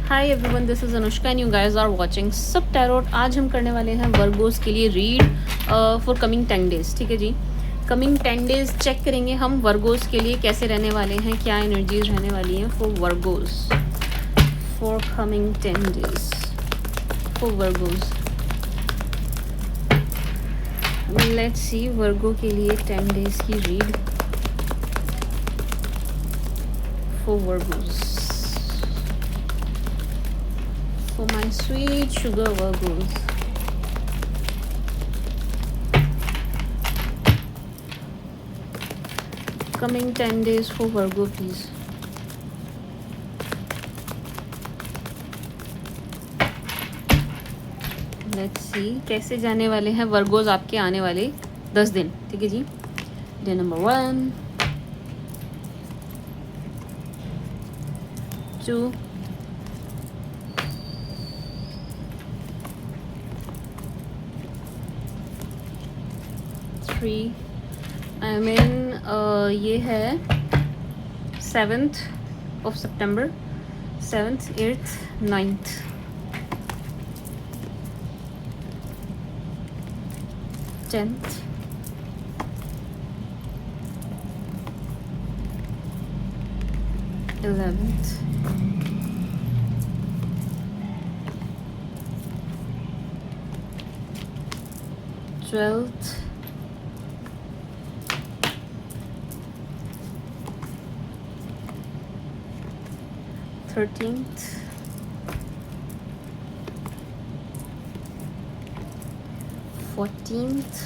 Hi everyone, this is Anushka and you guys are watching सब tarot. आज हम करने वाले हैं वर्गोस के लिए रीड फॉर कमिंग 10 डेज। ठीक है जी, कमिंग 10 डेज चेक करेंगे हम वर्गोस के लिए कैसे रहने वाले हैं, क्या एनर्जीज रहने वाली हैं for Virgos for coming 10 days for Virgos. Let's see Virgo के लिए 10 डेज की read for Virgos, for my sweet sugar Virgos. Coming 10 days for Virgo, please. Let's see कैसे जाने वाले हैं वर्गोज आपके आने वाले 10 दिन। ठीक है जी, डे नंबर 1, 2, 3, आई मीन ये है 7th of September, 7th, 8th, 9th, 10th, 11th, 12th, 13th, 14th,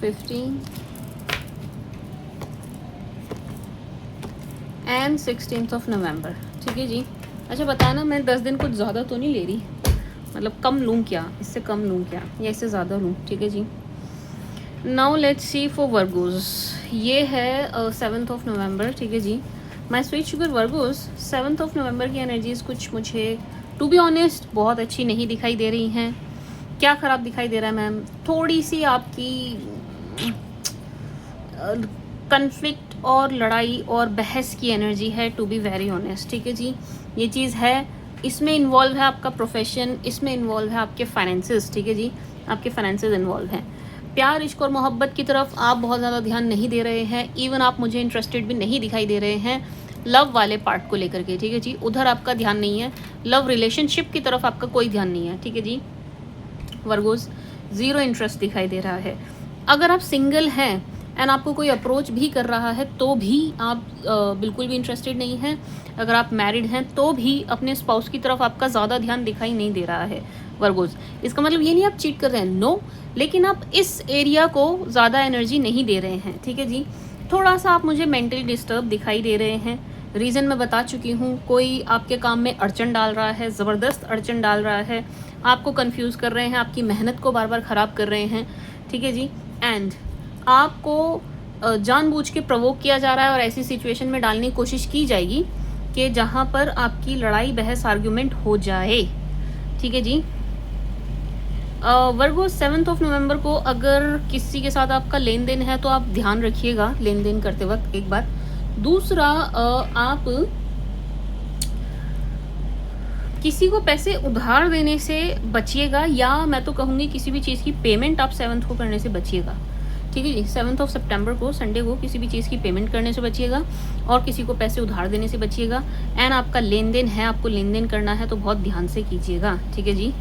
15th and 16th of November. ठीक है जी। अच्छा बताना, मैं 10 दिन कुछ ज़्यादा तो नहीं ले रही, मतलब कम लूँ क्या, इससे कम लूँ क्या या इससे ज़्यादा लूँ? ठीक है जी। Now let's see for Virgos. ये है 7th ऑफ नवंबर। ठीक है जी। My sweet sugar Virgos, 7th of November की एनर्जीज कुछ मुझे टू बी ऑनेस्ट बहुत अच्छी नहीं दिखाई दे रही हैं। क्या ख़राब दिखाई दे रहा है मैम? थोड़ी सी आपकी कन्फ्लिक्ट और लड़ाई और बहस की एनर्जी है, टू बी वेरी ऑनेस्ट। ठीक है जी, ये चीज़ है। इसमें इन्वॉल्व है आपका प्रोफेशन, इसमें इन्वॉल्व है आपके फाइनेंसेस। ठीक है जी, आपके फाइनेंसेस इन्वॉल्व हैं। प्यार, इश्क और मोहब्बत की तरफ आप बहुत ज़्यादा ध्यान नहीं दे रहे हैं। इवन आप मुझे इंटरेस्टेड भी नहीं दिखाई दे रहे हैं लव वाले पार्ट को लेकर के। ठीक है जी, उधर आपका ध्यान नहीं है। लव रिलेशनशिप की तरफ आपका कोई ध्यान नहीं है। ठीक है जी, वर्गोस ज़ीरो इंटरेस्ट दिखाई दे रहा है। अगर आप सिंगल हैं एंड आपको कोई अप्रोच भी कर रहा है तो भी आप बिल्कुल भी इंटरेस्टेड नहीं हैं। अगर आप मैरिड हैं तो भी अपने स्पाउस की तरफ आपका ज़्यादा ध्यान दिखाई नहीं दे रहा है वर्गोस। इसका मतलब ये नहीं आप चीट कर रहे हैं, नो, लेकिन आप इस एरिया को ज़्यादा एनर्जी नहीं दे रहे हैं। ठीक है जी, थोड़ा सा आप मुझे मेंटली डिस्टर्ब दिखाई दे रहे हैं। रीज़न मैं बता चुकी हूँ। कोई आपके काम में अड़चन डाल रहा है, ज़बरदस्त अड़चन डाल रहा है, आपको कंफ्यूज कर रहे हैं, आपकी मेहनत को बार बार ख़राब कर रहे हैं। ठीक है जी, एंड आपको जानबूझ के प्रवोक किया जा रहा है और ऐसी सिचुएशन में डालने की कोशिश की जाएगी कि जहाँ पर आपकी लड़ाई बहस आर्ग्यूमेंट हो जाए। ठीक है जी। वर्गो 7th ऑफ नवंबर को अगर किसी के साथ आपका लेन देन है तो आप ध्यान रखिएगा लेन देन करते वक्त, एक बात। दूसरा, आप किसी को पैसे उधार देने से बचिएगा, या मैं तो कहूँगी किसी भी चीज़ की पेमेंट आप 7th को करने से बचिएगा। ठीक है जी, 7th ऑफ सितंबर को संडे को किसी भी चीज़ की पेमेंट करने से बचिएगा और किसी को पैसे उधार देने से बचिएगा। एंड आपका लेन देन है, आपको लेन देन करना है तो बहुत ध्यान से कीजिएगा। ठीक है जी,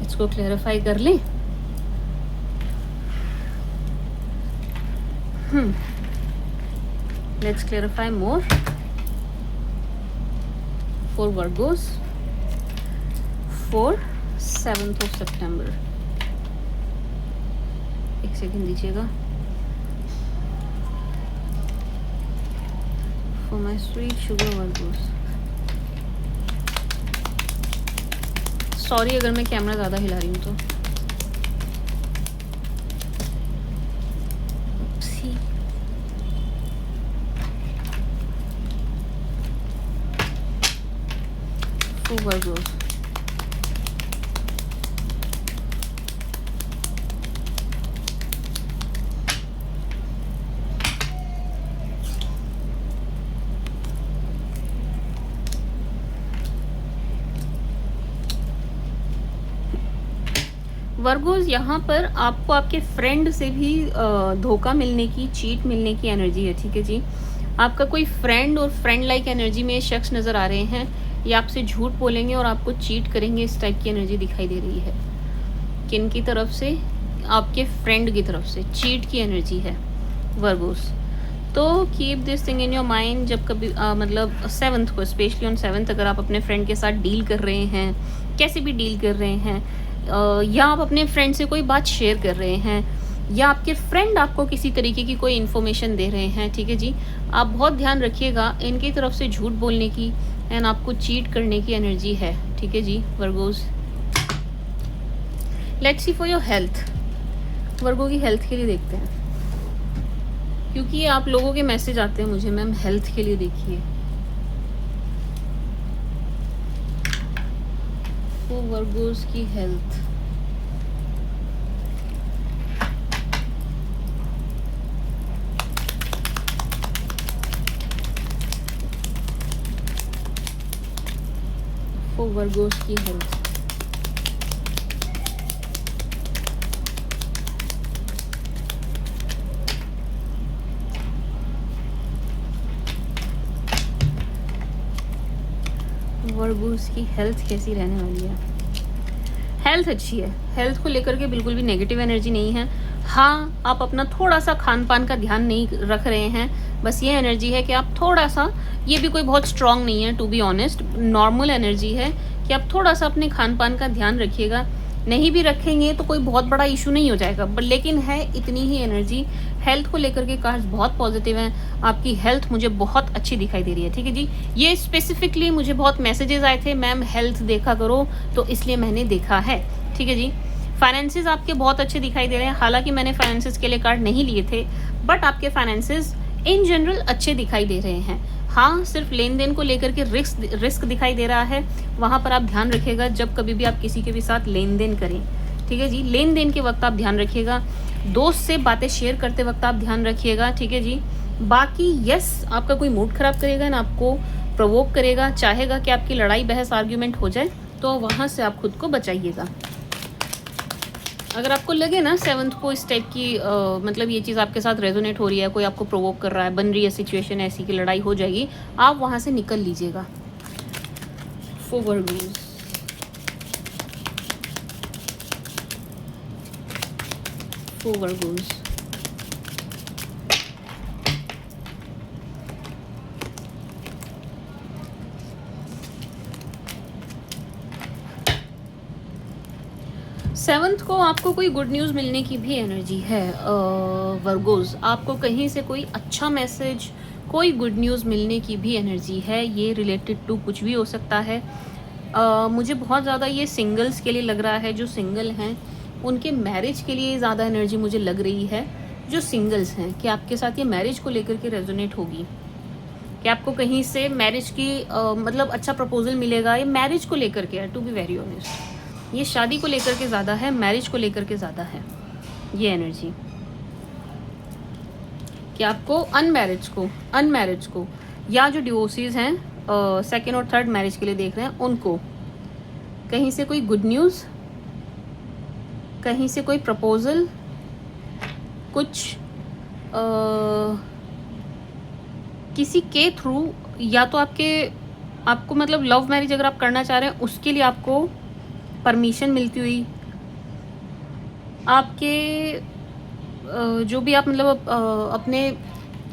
इसको क्लैरिफाई कर लें। Let's clarify more for Virgos for 7th of September. एक सेकेंड दीजिएगा। For my sweet sugar Virgos, sorry अगर मैं कैमरा ज़्यादा हिला रही हूँ तो। फॉर वर्गोस, वर्गोस यहाँ पर आपको आपके फ्रेंड से भी धोखा मिलने की, चीट मिलने की एनर्जी है, ठीक है जी। आपका कोई फ्रेंड और फ्रेंड लाइक एनर्जी में शख्स नज़र आ रहे हैं, ये आपसे झूठ बोलेंगे और आपको चीट करेंगे, इस टाइप की एनर्जी दिखाई दे रही है। किन की तरफ से? आपके फ्रेंड की तरफ से चीट की एनर्जी है वर्गोस। तो keep this thing in your mind. जब कभी मतलब 7th को, स्पेशली ऑन 7th, अगर आप अपने फ्रेंड के साथ डील कर रहे हैं, कैसे भी डील कर रहे हैं, या आप अपने फ्रेंड से कोई बात शेयर कर रहे हैं, या आपके फ्रेंड आपको किसी तरीके की कोई इन्फॉर्मेशन दे रहे हैं, ठीक है जी, आप बहुत ध्यान रखिएगा, इनकी तरफ से झूठ बोलने की एंड आपको चीट करने की एनर्जी है, ठीक है जी Virgos. Let's see for your health. Virgo की हेल्थ के लिए देखते हैं, क्योंकि आप लोगों के मैसेज आते हैं मुझे, मैम हेल्थ के लिए देखिए। तो वर्गोस की हेल्थ, फॉर वर्गोस की हेल्थ। वर्गोस की हेल्थ कैसी रहने वाली है? हेल्थ अच्छी है, हेल्थ को लेकर के बिल्कुल भी नेगेटिव एनर्जी नहीं है। हाँ, आप अपना थोड़ा सा खान पान का ध्यान नहीं रख रहे हैं, बस ये एनर्जी है कि आप थोड़ा सा, ये भी कोई बहुत स्ट्रांग नहीं है to be honest, normal energy है कि आप थोड़ा सा अपने खान पान का ध्यान रखिएगा। नहीं भी रखेंगे तो कोई बहुत बड़ा इशू नहीं हो जाएगा, बट लेकिन है इतनी ही एनर्जी। हेल्थ को लेकर के कार्ड्स बहुत पॉजिटिव हैं, आपकी हेल्थ मुझे बहुत अच्छी दिखाई दे रही है, ठीक है जी। ये स्पेसिफिकली मुझे बहुत मैसेजेस आए थे, मैम हेल्थ देखा करो, तो इसलिए मैंने देखा है, ठीक है जी। फाइनेंसेस आपके बहुत अच्छे दिखाई दे रहे हैं, हालांकि मैंने फाइनेंसेस के लिए कार्ड नहीं लिए थे, बट आपके फाइनेंसेस इन जनरल अच्छे दिखाई दे रहे हैं। हाँ, सिर्फ लेन देन को लेकर के रिस्क दिखाई दे रहा है, वहाँ पर आप ध्यान रखिएगा जब कभी भी आप किसी के भी साथ लेन देन करें, ठीक है जी। लेन देन के वक्त आप ध्यान रखिएगा, दोस्त से बातें शेयर करते वक्त आप ध्यान रखिएगा, ठीक है जी। बाकी यस, आपका कोई मूड खराब करेगा ना, आपको प्रोवोक करेगा, चाहेगा कि आपकी लड़ाई बहस आर्ग्यूमेंट हो जाए, तो वहाँ से आप खुद को बचाइएगा। अगर आपको लगे ना 7th को इस टाइप की मतलब ये चीज़ आपके साथ रेजोनेट हो रही है, कोई आपको प्रोवोक कर रहा है, बन रही है सिचुएशन ऐसी कि लड़ाई हो जाएगी, आप वहाँ से निकल लीजिएगा। For Virgos, for Virgo's, seventh को आपको कोई गुड न्यूज़ मिलने की भी एनर्जी है वर्गोस। आपको कहीं से कोई अच्छा मैसेज, कोई गुड न्यूज़ मिलने की भी एनर्जी है। ये रिलेटेड टू कुछ भी हो सकता है। मुझे बहुत ज़्यादा ये सिंगल्स के लिए लग रहा है, जो सिंगल हैं उनके मैरिज के लिए ज़्यादा एनर्जी मुझे लग रही है। जो सिंगल्स हैं कि आपके साथ ये मैरिज को लेकर के रेजोनेट होगी, कि आपको कहीं से मैरिज की मतलब अच्छा प्रपोजल मिलेगा। ये मैरिज को लेकर के है, टू बी वेरी ऑनेस्ट, ये शादी को लेकर के ज़्यादा है, मैरिज को लेकर के ज़्यादा है ये एनर्जी, कि आपको अनमैरिज को या जो डिवोर्सेस हैं 2nd और 3rd मैरिज के लिए देख रहे हैं, उनको कहीं से कोई गुड न्यूज़, कहीं से कोई प्रपोजल, कुछ किसी के थ्रू, या तो आपको मतलब लव मैरिज अगर आप करना चाह रहे हैं उसके लिए आपको परमिशन मिलती हुई, आपके जो भी आप मतलब अपने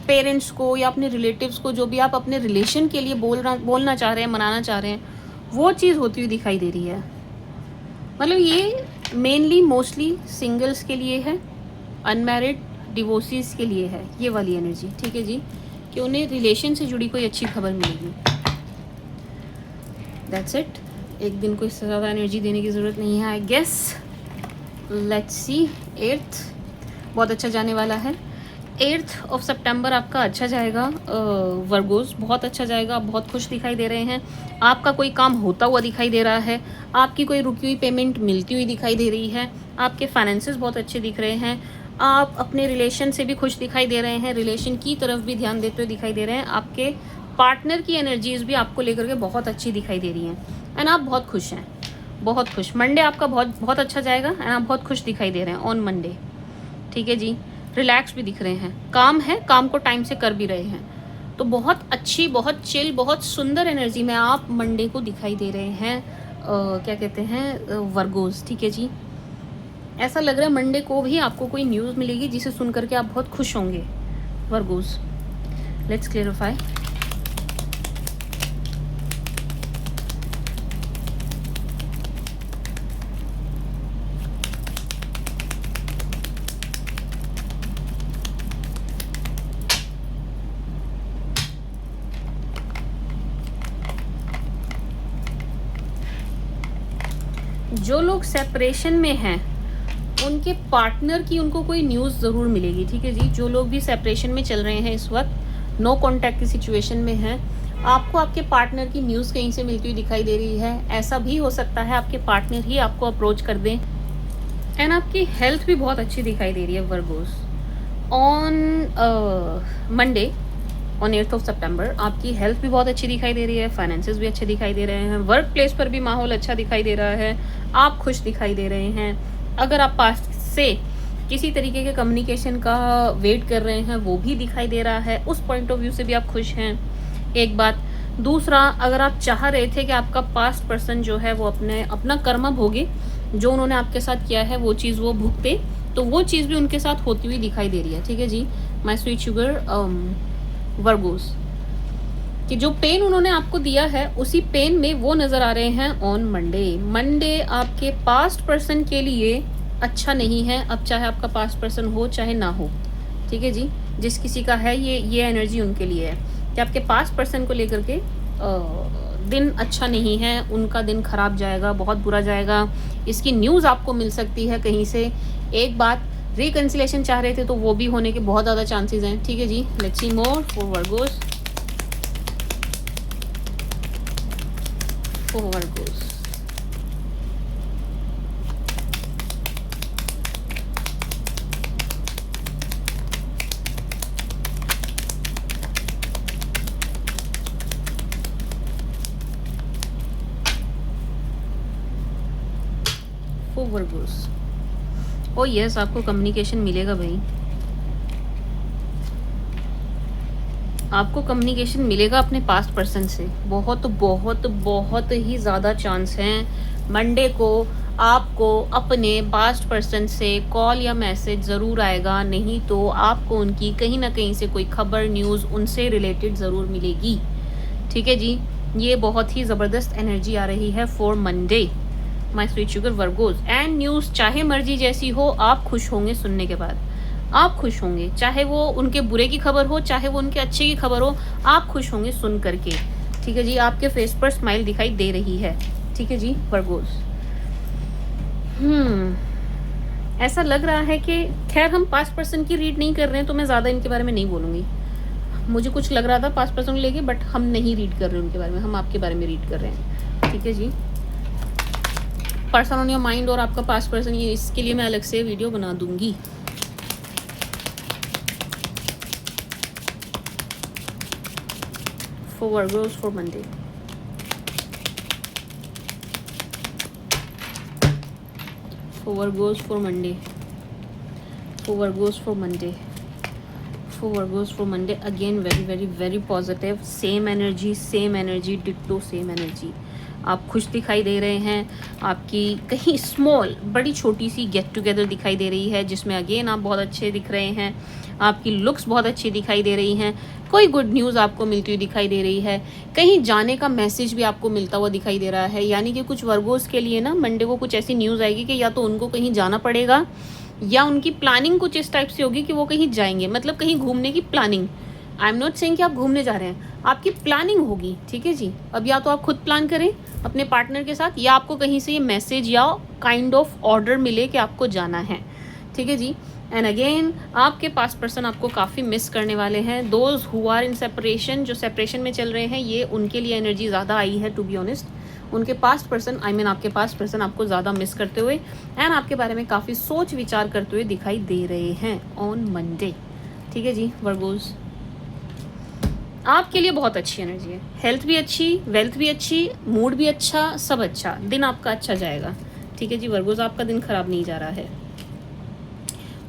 पेरेंट्स को या अपने रिलेटिव्स को, जो भी आप अपने रिलेशन के लिए बोलना चाह रहे हैं, मनाना चाह रहे हैं, वो चीज़ होती हुई दिखाई दे रही है। मतलब ये मेनली मोस्टली सिंगल्स के लिए है, अनमैरिड डिवोर्सेस के लिए है ये वाली एनर्जी, ठीक है जी, कि उन्हें रिलेशन से जुड़ी कोई अच्छी खबर मिलेगी। That's it. एक दिन को इससे ज़्यादा एनर्जी देने की ज़रूरत नहीं है I guess. Let's see 8th बहुत अच्छा जाने वाला है। 8th ऑफ सितंबर आपका अच्छा जाएगा वर्गोस, बहुत अच्छा जाएगा। आप बहुत खुश दिखाई दे रहे हैं, आपका कोई काम होता हुआ दिखाई दे रहा है, आपकी कोई रुकी हुई पेमेंट मिलती हुई दिखाई दे रही है, आपके फाइनेंसेस बहुत अच्छे दिख रहे हैं, आप अपने रिलेशन से भी खुश दिखाई दे रहे हैं, रिलेशन की तरफ भी ध्यान देते हुए दिखाई दे रहे हैं। आपके पार्टनर की एनर्जीज़ भी आपको लेकर के बहुत अच्छी दिखाई दे रही हैं एंड आप बहुत खुश हैं। बहुत खुश। मंडे आपका बहुत बहुत अच्छा जाएगा एंड आप बहुत खुश दिखाई दे रहे हैं ऑन मंडे, ठीक है जी। रिलैक्स भी दिख रहे हैं, काम है, काम को टाइम से कर भी रहे हैं, तो बहुत अच्छी, बहुत चिल, बहुत सुंदर एनर्जी में आप मंडे को दिखाई दे रहे हैं। क्या कहते हैं, वर्गोस, ठीक है जी। ऐसा लग रहा है मंडे को भी आपको कोई न्यूज़ मिलेगी जिसे सुन करके आप बहुत खुश होंगे वर्गोस। Let's clarify. जो लोग सेपरेशन में हैं उनके पार्टनर की उनको कोई न्यूज़ ज़रूर मिलेगी, ठीक है जी। जो लोग भी सेपरेशन में चल रहे हैं इस वक्त, नो कॉन्टैक्ट की सिचुएशन में हैं, आपको आपके पार्टनर की न्यूज़ कहीं से मिलती हुई दिखाई दे रही है। ऐसा भी हो सकता है आपके पार्टनर ही आपको अप्रोच कर दें। एंड आपकी हेल्थ भी बहुत अच्छी दिखाई दे रही है Virgos. On Monday on 8th of September आपकी हेल्थ भी बहुत अच्छी दिखाई दे रही है, फाइनेंसेस भी अच्छे दिखाई दे रहे हैं, वर्क प्लेस पर भी माहौल अच्छा दिखाई दे रहा है, आप खुश दिखाई दे रहे हैं। अगर आप पास से किसी तरीके के कम्युनिकेशन का वेट कर रहे हैं वो भी दिखाई दे रहा है, उस पॉइंट ऑफ व्यू से भी आप खुश हैं, एक बात। दूसरा, अगर आप चाह रहे थे कि आपका पास्ट पर्सन जो है वो अपना कर्म भोगे, जो उन्होंने आपके साथ किया है वो चीज़ वो भुगते, तो वो चीज़ भी उनके साथ होती हुई दिखाई दे रही है, ठीक है जी। माई स्वीट शुगर वर्गोस, कि जो पेन उन्होंने आपको दिया है उसी पेन में वो नज़र आ रहे हैं ऑन मंडे। मंडे आपके पास्ट पर्सन के लिए अच्छा नहीं है, अब चाहे आपका पास्ट पर्सन हो चाहे ना हो, ठीक है जी। जिस किसी का है ये एनर्जी उनके लिए है कि आपके पास्ट पर्सन को लेकर के दिन अच्छा नहीं है, उनका दिन खराब जाएगा, बहुत बुरा जाएगा। इसकी न्यूज़ आपको मिल सकती है कहीं से। एक बात, रिकन्सिलेशन चाह रहे थे तो वो भी होने के बहुत ज़्यादा चांसेस हैं, ठीक है जी। Let's see more for Virgos. For Virgos, for Virgos. Oh yes, आपको कम्युनिकेशन मिलेगा भाई, आपको कम्युनिकेशन मिलेगा अपने पास्ट पर्सन से। बहुत बहुत बहुत ही ज़्यादा चांस हैं मंडे को आपको अपने पास्ट पर्सन से कॉल या मैसेज ज़रूर आएगा, नहीं तो आपको उनकी कहीं ना कहीं से कोई खबर, न्यूज़ उनसे रिलेटेड ज़रूर मिलेगी, ठीक है जी। ये बहुत ही ज़बरदस्त एनर्जी आ रही है for Monday my sweet sugar Virgos. And news चाहे मर्जी जैसी हो, आप खुश होंगे सुनने के बाद, आप खुश होंगे, चाहे वो उनके बुरे की खबर हो चाहे वो उनके अच्छे की खबर हो, आप खुश होंगे सुन करके, ठीक है जी। आपके फेस पर स्माइल दिखाई दे रही है, ठीक है जी वर्गोज। ऐसा लग रहा है कि खैर हम पास्ट पर्सन की रीड नहीं कर रहे हैं तो मैं ज़्यादा इनके बारे में नहीं बोलूँगी। मुझे कुछ लग रहा था पास्ट पर्सन को लेके, बट हम नहीं रीड कर रहे हैं उनके बारे में, हम आपके बारे में रीड कर रहे हैं, ठीक है जी। पर्सन ऑन योर माइंड और आपका पास्ट पर्सन, ये इसके लिए मैं अलग से वीडियो बना दूंगी। For Virgos for Monday, for Virgos for Monday, for Virgos for Monday, for Virgos for Monday. Again very very very positive, same energy ditto same energy. आप खुश दिखाई दे रहे हैं, आपकी कहीं स्मॉल बड़ी छोटी सी गेट टुगेदर दिखाई दे रही है जिसमें अगेन आप बहुत अच्छे दिख रहे हैं, आपकी लुक्स बहुत अच्छी दिखाई दे रही हैं, कोई गुड न्यूज़ आपको मिलती हुई दिखाई दे रही है, कहीं जाने का मैसेज भी आपको मिलता हुआ दिखाई दे रहा है। यानी कि कुछ वर्गोस के लिए ना मंडे को कुछ ऐसी न्यूज़ आएगी कि या तो उनको कहीं जाना पड़ेगा या उनकी प्लानिंग कुछ इस टाइप से होगी कि वो कहीं जाएंगे, मतलब कहीं घूमने की planning. I am not saying कि आप घूमने जा रहे हैं, आपकी प्लानिंग होगी, ठीक है जी। अब या तो आप खुद प्लान करें अपने पार्टनर के साथ, या आपको कहीं से ये मैसेज या काइंड ऑफ ऑर्डर मिले कि आपको जाना है, ठीक है जी। एंड अगेन आपके पास पर्सन आपको काफ़ी मिस करने वाले हैं। Those who are in separation, जो सेपरेशन में चल रहे हैं, ये उनके लिए एनर्जी ज़्यादा आई है टू बी ऑनेस्ट। उनके पास्ट पर्सन, आई मीन आपके पास्ट पर्सन आपको ज़्यादा मिस करते हुए एंड आपके बारे में काफ़ी सोच विचार करते हुए दिखाई दे रहे हैं ऑन मंडे, ठीक है जी वर्गोस। आपके लिए बहुत अच्छी एनर्जी है, हेल्थ भी अच्छी, वेल्थ भी अच्छी, मूड भी अच्छा, सब अच्छा, दिन आपका अच्छा जाएगा। ठीक है जी वर्गोस, आपका दिन खराब नहीं जा रहा है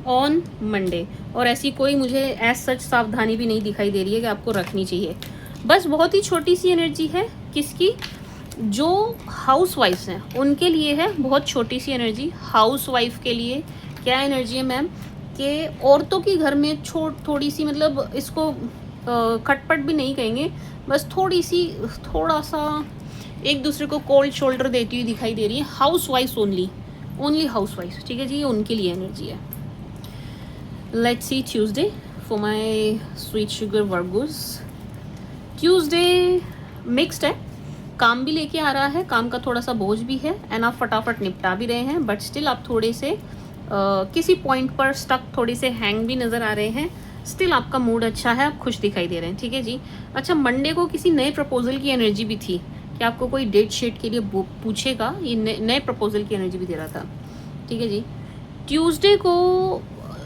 ऑन मंडे। और ऐसी कोई मुझे एज सच सावधानी भी नहीं दिखाई दे रही है कि आपको रखनी चाहिए। बस बहुत ही छोटी सी एनर्जी है, किसकी? जो हाउस वाइफ्स हैं उनके लिए है, बहुत छोटी सी एनर्जी हाउस वाइफ के लिए। क्या एनर्जी है मैम? कि औरतों की घर में थोड़ी सी, मतलब इसको खटपट भी नहीं कहेंगे, बस थोड़ी सी, थोड़ा सा एक दूसरे को कोल्ड शोल्डर देती हुई दिखाई दे रही है। House wife only, only house wife. ठीक है जी, ये उनके लिए एनर्जी है। Let's see Tuesday for my sweet sugar Virgo's. Tuesday mixed है, काम भी लेके आ रहा है, काम का थोड़ा सा बोझ भी है, एंड आप फटाफट निपटा भी रहे हैं, बट स्टिल आप थोड़े से किसी पॉइंट पर स्टक, थोड़े से हैंग भी नज़र आ रहे हैं। स्टिल आपका मूड अच्छा है, आप खुश दिखाई दे रहे हैं। ठीक है जी। अच्छा, मंडे को किसी नए प्रपोजल की एनर्जी भी थी कि आपको कोई डेट शीट के लिए पूछेगा, ये नए प्रपोजल की एनर्जी भी दे रहा था। ठीक है जी। ट्यूसडे को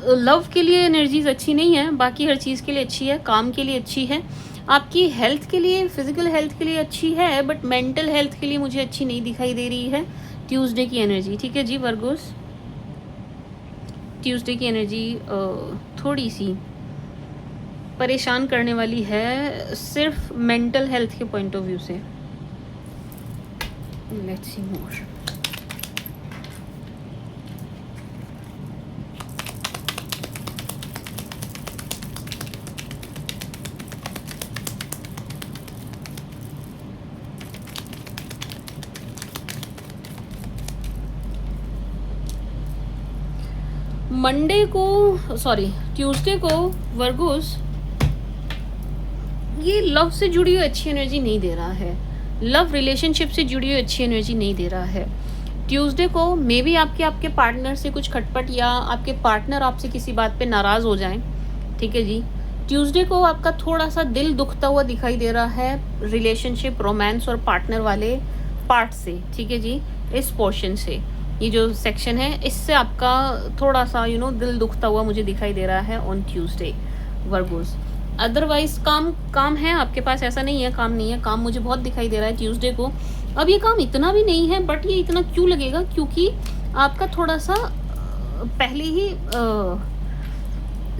लव के लिए एनर्जीज अच्छी नहीं है, बाकी हर चीज़ के लिए अच्छी है, काम के लिए अच्छी है, आपकी हेल्थ के लिए, फिजिकल हेल्थ के लिए अच्छी है, बट मेंटल हेल्थ के लिए मुझे अच्छी नहीं दिखाई दे रही है ट्यूसडे की एनर्जी। ठीक है जी वर्गोस, ट्यूसडे की एनर्जी थोड़ी सी परेशान करने वाली है, सिर्फ मेंटल हेल्थ के पॉइंट ऑफ व्यू से। Let's see more. मंडे को, सॉरी ट्यूसडे को वर्गोस, ये लव से जुड़ी हुई अच्छी एनर्जी नहीं दे रहा है, लव रिलेशनशिप से जुड़ी हुई अच्छी एनर्जी नहीं दे रहा है। ट्यूसडे को मे बी आपके पार्टनर से कुछ खटपट, या आपके पार्टनर आपसे किसी बात पे नाराज़ हो जाएं। ठीक है जी। ट्यूसडे को आपका थोड़ा सा दिल दुखता हुआ दिखाई दे रहा है रिलेशनशिप, रोमांस और पार्टनर वाले पार्ट से। ठीक है जी, इस पोर्शन से, ये जो सेक्शन है इससे आपका थोड़ा सा दिल दुखता हुआ मुझे दिखाई दे रहा है ऑन ट्यूसडे वर्गोस। अदरवाइज काम है आपके पास, ऐसा नहीं है काम नहीं है, काम मुझे बहुत दिखाई दे रहा है ट्यूसडे को। अब ये काम इतना भी नहीं है, बट ये इतना क्यों लगेगा? क्योंकि आपका थोड़ा सा पहले ही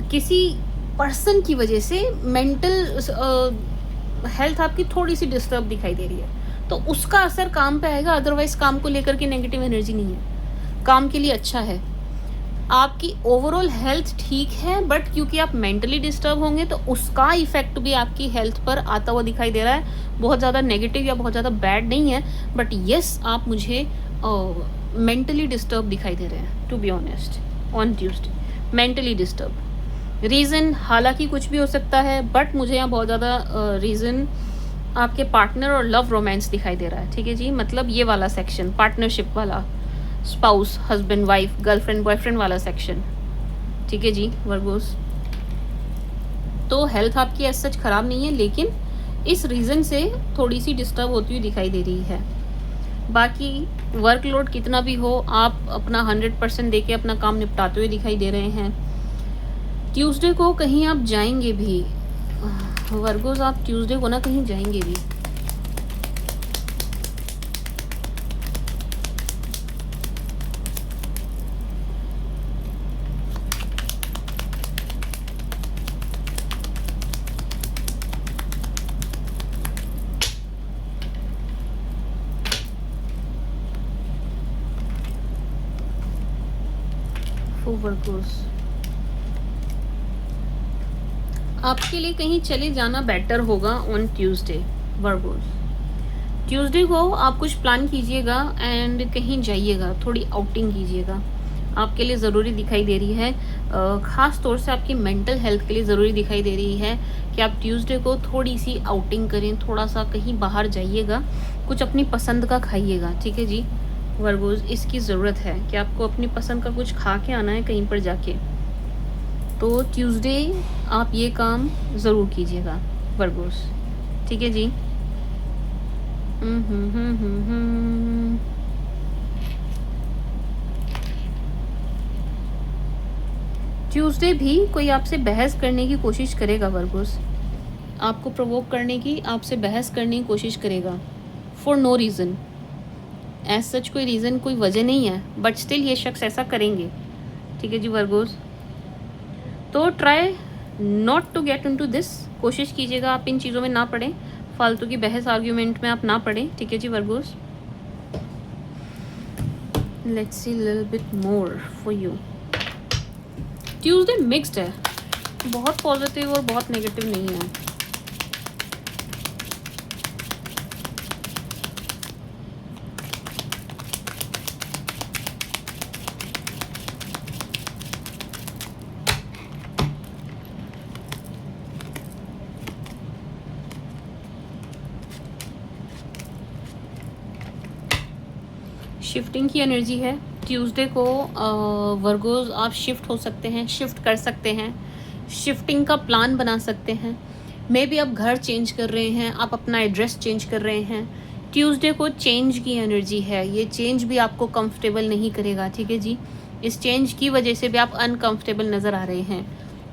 किसी पर्सन की वजह से मेंटल हेल्थ आपकी थोड़ी सी डिस्टर्ब दिखाई दे रही है, तो उसका असर काम पे आएगा। अदरवाइज काम को लेकर के नेगेटिव एनर्जी नहीं है, काम के लिए अच्छा है, आपकी ओवरऑल हेल्थ ठीक है, बट क्योंकि आप मेंटली डिस्टर्ब होंगे तो उसका इफेक्ट भी आपकी हेल्थ पर आता हुआ दिखाई दे रहा है। बहुत ज़्यादा नेगेटिव या बहुत ज़्यादा बैड नहीं है, बट येस आप मुझे मेंटली डिस्टर्ब दिखाई दे रहे हैं, to be honest on Tuesday, mentally disturb. Reason हालांकि कुछ भी हो सकता है, बट मुझे यहाँ बहुत ज़्यादा रीज़न आपके पार्टनर और लव रोमांस दिखाई दे रहा है। ठीक है जी, मतलब ये वाला सेक्शन, पार्टनरशिप वाला, spouse, husband wife, girlfriend boyfriend वाला सेक्शन। ठीक है जी वर्गोस, तो हेल्थ आपकी ऐसा सच खराब नहीं है, लेकिन इस रीज़न से थोड़ी सी डिस्टर्ब होती हुई दिखाई दे रही है। बाकी वर्कलोड कितना भी हो, आप अपना 100% देके अपना काम निपटाते हुए दिखाई दे रहे हैं। ट्यूसडे को कहीं आप जाएंगे भी वर्गोस, आप ट्यूसडे को ना कहीं जाएंगे भी। वर्गोस, आपके लिए कहीं चले जाना बेटर होगा ऑन ट्यूसडे वर्गोस। ट्यूसडे को आप कुछ प्लान कीजिएगा एंड कहीं जाइएगा, थोड़ी आउटिंग कीजिएगा, आपके लिए ज़रूरी दिखाई दे रही है। ख़ास तौर से आपकी मेंटल हेल्थ के लिए ज़रूरी दिखाई दे रही है कि आप ट्यूसडे को थोड़ी सी आउटिंग करें, थोड़ा सा कहीं बाहर जाइएगा, कुछ अपनी पसंद का खाइएगा। ठीक है जी वर्गोस, इसकी ज़रूरत है कि आपको अपनी पसंद का कुछ खा के आना है कहीं पर जाके, तो ट्यूसडे आप ये काम ज़रूर कीजिएगा वर्गोस। ठीक है जी। ट्यूसडे भी कोई आपसे बहस करने की कोशिश करेगा वर्गोस, आपको प्रोवोक करने की, आपसे बहस करने की कोशिश करेगा for no reason. As such कोई रीज़न, कोई वजह नहीं है, बट स्टिल ये शख्स ऐसा करेंगे। ठीक है जी वर्गोस, तो try not to get into this. कोशिश कीजिएगा आप इन चीज़ों में ना पड़ें, फालतू की बहस आर्ग्यूमेंट में आप ना पड़ें। ठीक है जी Virgos, let's see little bit more for you. Tuesday mixed है, बहुत पॉजिटिव और बहुत नेगेटिव नहीं है। शिफ्टिंग की एनर्जी है ट्यूसडे को। वर्गोज आप शिफ्ट हो सकते हैं, शिफ्ट कर सकते हैं, शिफ्टिंग का प्लान बना सकते हैं। मे बी आप घर चेंज कर रहे हैं, आप अपना एड्रेस चेंज कर रहे हैं। ट्यूसडे को चेंज की एनर्जी है, ये चेंज भी आपको कंफर्टेबल नहीं करेगा। ठीक है जी, इस चेंज की वजह से भी आप अनकंफर्टेबल नज़र आ रहे हैं।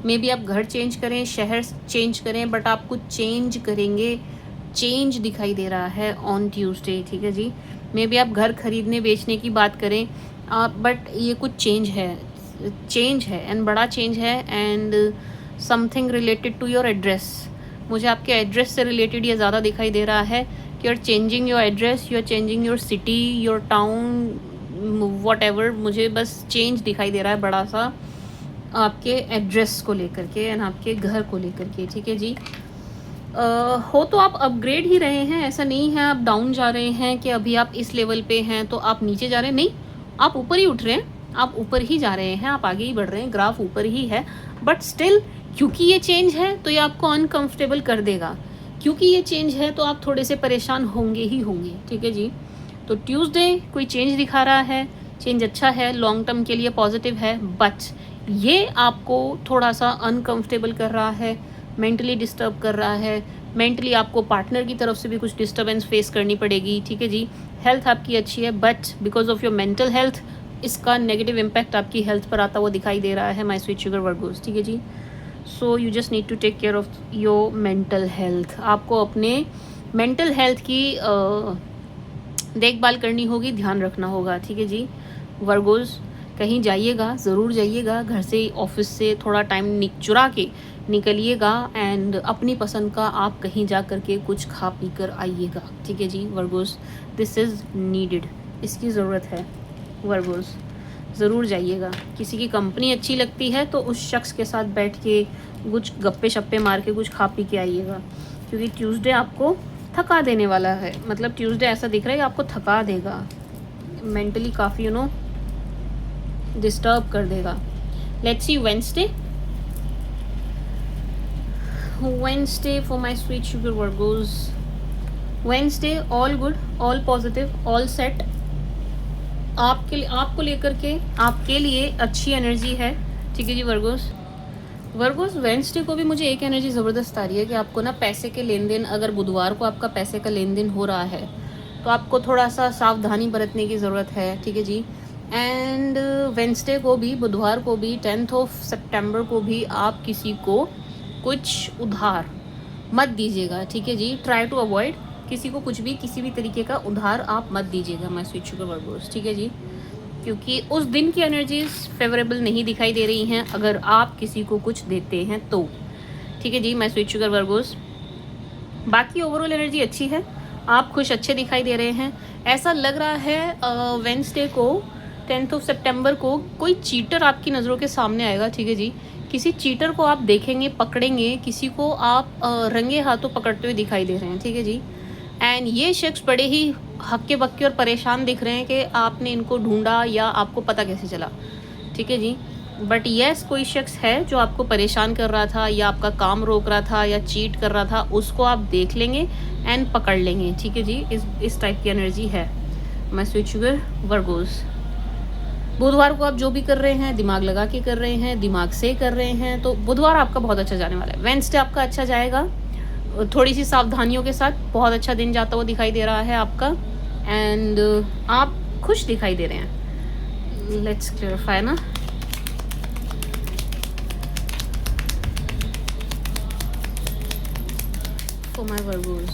मे बी आप घर चेंज करें, शहर चेंज करें, बट आप कुछ चेंज करेंगे, चेंज दिखाई दे रहा है ऑन ट्यूसडे। ठीक है जी, मे बी आप घर खरीदने बेचने की बात करें, बट ये कुछ चेंज है एंड बड़ा चेंज है, and something related to your address. मुझे आपके एड्रेस से रिलेटेड ये ज़्यादा दिखाई दे रहा है कि you are changing your address, you are changing your city, your town, whatever. मुझे बस चेंज दिखाई दे रहा है बड़ा सा आपके एड्रेस को लेकर के एंड आपके घर को लेकर के। ठीक है जी, हो तो आप अपग्रेड ही रहे हैं, ऐसा नहीं है आप डाउन जा रहे हैं कि अभी आप इस लेवल पे हैं तो आप नीचे जा रहे हैं। नहीं, आप ऊपर ही उठ रहे हैं, आप ऊपर ही जा रहे हैं, आप आगे ही बढ़ रहे हैं, ग्राफ ऊपर ही है। बट स्टिल क्योंकि ये चेंज है तो ये आपको अनकंफर्टेबल कर देगा, क्योंकि ये चेंज है तो आप थोड़े से परेशान होंगे ही होंगे। ठीक है जी, तो ट्यूसडे कोई चेंज दिखा रहा है, चेंज अच्छा है, लॉन्ग टर्म के लिए पॉजिटिव है, बट ये आपको थोड़ा सा अनकंफर्टेबल कर रहा है, मेंटली डिस्टर्ब कर रहा है। मेंटली आपको पार्टनर की तरफ से भी कुछ डिस्टर्बेंस फेस करनी पड़ेगी। ठीक है जी, हेल्थ आपकी अच्छी है, but because of your mental health इसका नेगेटिव इम्पैक्ट आपकी हेल्थ पर आता हुआ दिखाई दे रहा है माय स्वीट शुगर वर्गोस। ठीक है जी, so you just need to take care of your mental health. आपको अपने मेंटल हेल्थ की देखभाल करनी होगी, ध्यान रखना होगा। ठीक है जी वर्गोस, कहीं जाइएगा ज़रूर जाइएगा, घर से ऑफिस से थोड़ा टाइम चुरा के निकलिएगा एंड अपनी पसंद का आप कहीं जा कर के कुछ खा पी कर आइएगा। ठीक है जी वर्गोस, दिस इज़ नीडेड, इसकी ज़रूरत है वर्गोस, ज़रूर जाइएगा। किसी की कंपनी अच्छी लगती है तो उस शख्स के साथ बैठ के कुछ गप्पे शप्पे मार के कुछ खा पी के आइएगा, क्योंकि ट्यूसडे आपको थका देने वाला है। मतलब ट्यूसडे ऐसा दिख रहा है कि आपको थका देगा, मेंटली काफ़ी डिस्टर्ब कर देगा। Let's see Wednesday for my sweet sugar Virgos. Wednesday all good, all positive, all set. आपको लेकर के आपके लिए अच्छी एनर्जी है। ठीक है जी वर्गोस, वेंसडे को भी मुझे एक एनर्जी ज़बरदस्त आ रही है कि आपको ना पैसे के लेन देन, अगर बुधवार को आपका पैसे का लेन देन हो रहा है तो आपको थोड़ा सा सावधानी बरतने की ज़रूरत है। ठीक है जी, एंड वेंसडे को भी, बुधवार को भी, 10 सितंबर को भी आप किसी को कुछ उधार मत दीजिएगा। ठीक है जी, ट्राई टू अवॉइड किसी को कुछ भी, किसी भी तरीके का उधार आप मत दीजिएगा माय स्वीट शुगर वर्गोस। ठीक है जी, क्योंकि उस दिन की एनर्जीज फेवरेबल नहीं दिखाई दे रही हैं अगर आप किसी को कुछ देते हैं तो। ठीक है जी माय स्वीट शुगर वर्गोस, बाकी ओवरऑल एनर्जी अच्छी है, आप खुश अच्छे दिखाई दे रहे हैं। ऐसा लग रहा है वेंसडे को 10 सितंबर को कोई चीटर आपकी नज़रों के सामने आएगा। ठीक है जी, किसी चीटर को आप देखेंगे, पकड़ेंगे, किसी को आप रंगे हाथों पकड़ते हुए दिखाई दे रहे हैं। ठीक है जी, एंड ये शख्स बड़े ही हक्के बक्के और परेशान दिख रहे हैं कि आपने इनको ढूंढा या आपको पता कैसे चला। ठीक है जी, बट येस कोई शख्स है जो आपको परेशान कर रहा था या आपका काम रोक रहा था या चीट कर रहा था, उसको आप देख लेंगे एंड पकड़ लेंगे। ठीक है जी, इस टाइप की एनर्जी है माय स्वीट शुगर वर्गोस। बुधवार को आप जो भी कर रहे हैं दिमाग लगा के कर रहे हैं, दिमाग से कर रहे हैं, तो बुधवार आपका बहुत अच्छा जाने वाला है। वेंसडे आपका अच्छा जाएगा, थोड़ी सी सावधानियों के साथ बहुत अच्छा दिन जाता हुआ दिखाई दे रहा है आपका, एंड आप खुश दिखाई दे रहे हैं। लेट्स क्लियरिफाई ना, for my Virgos.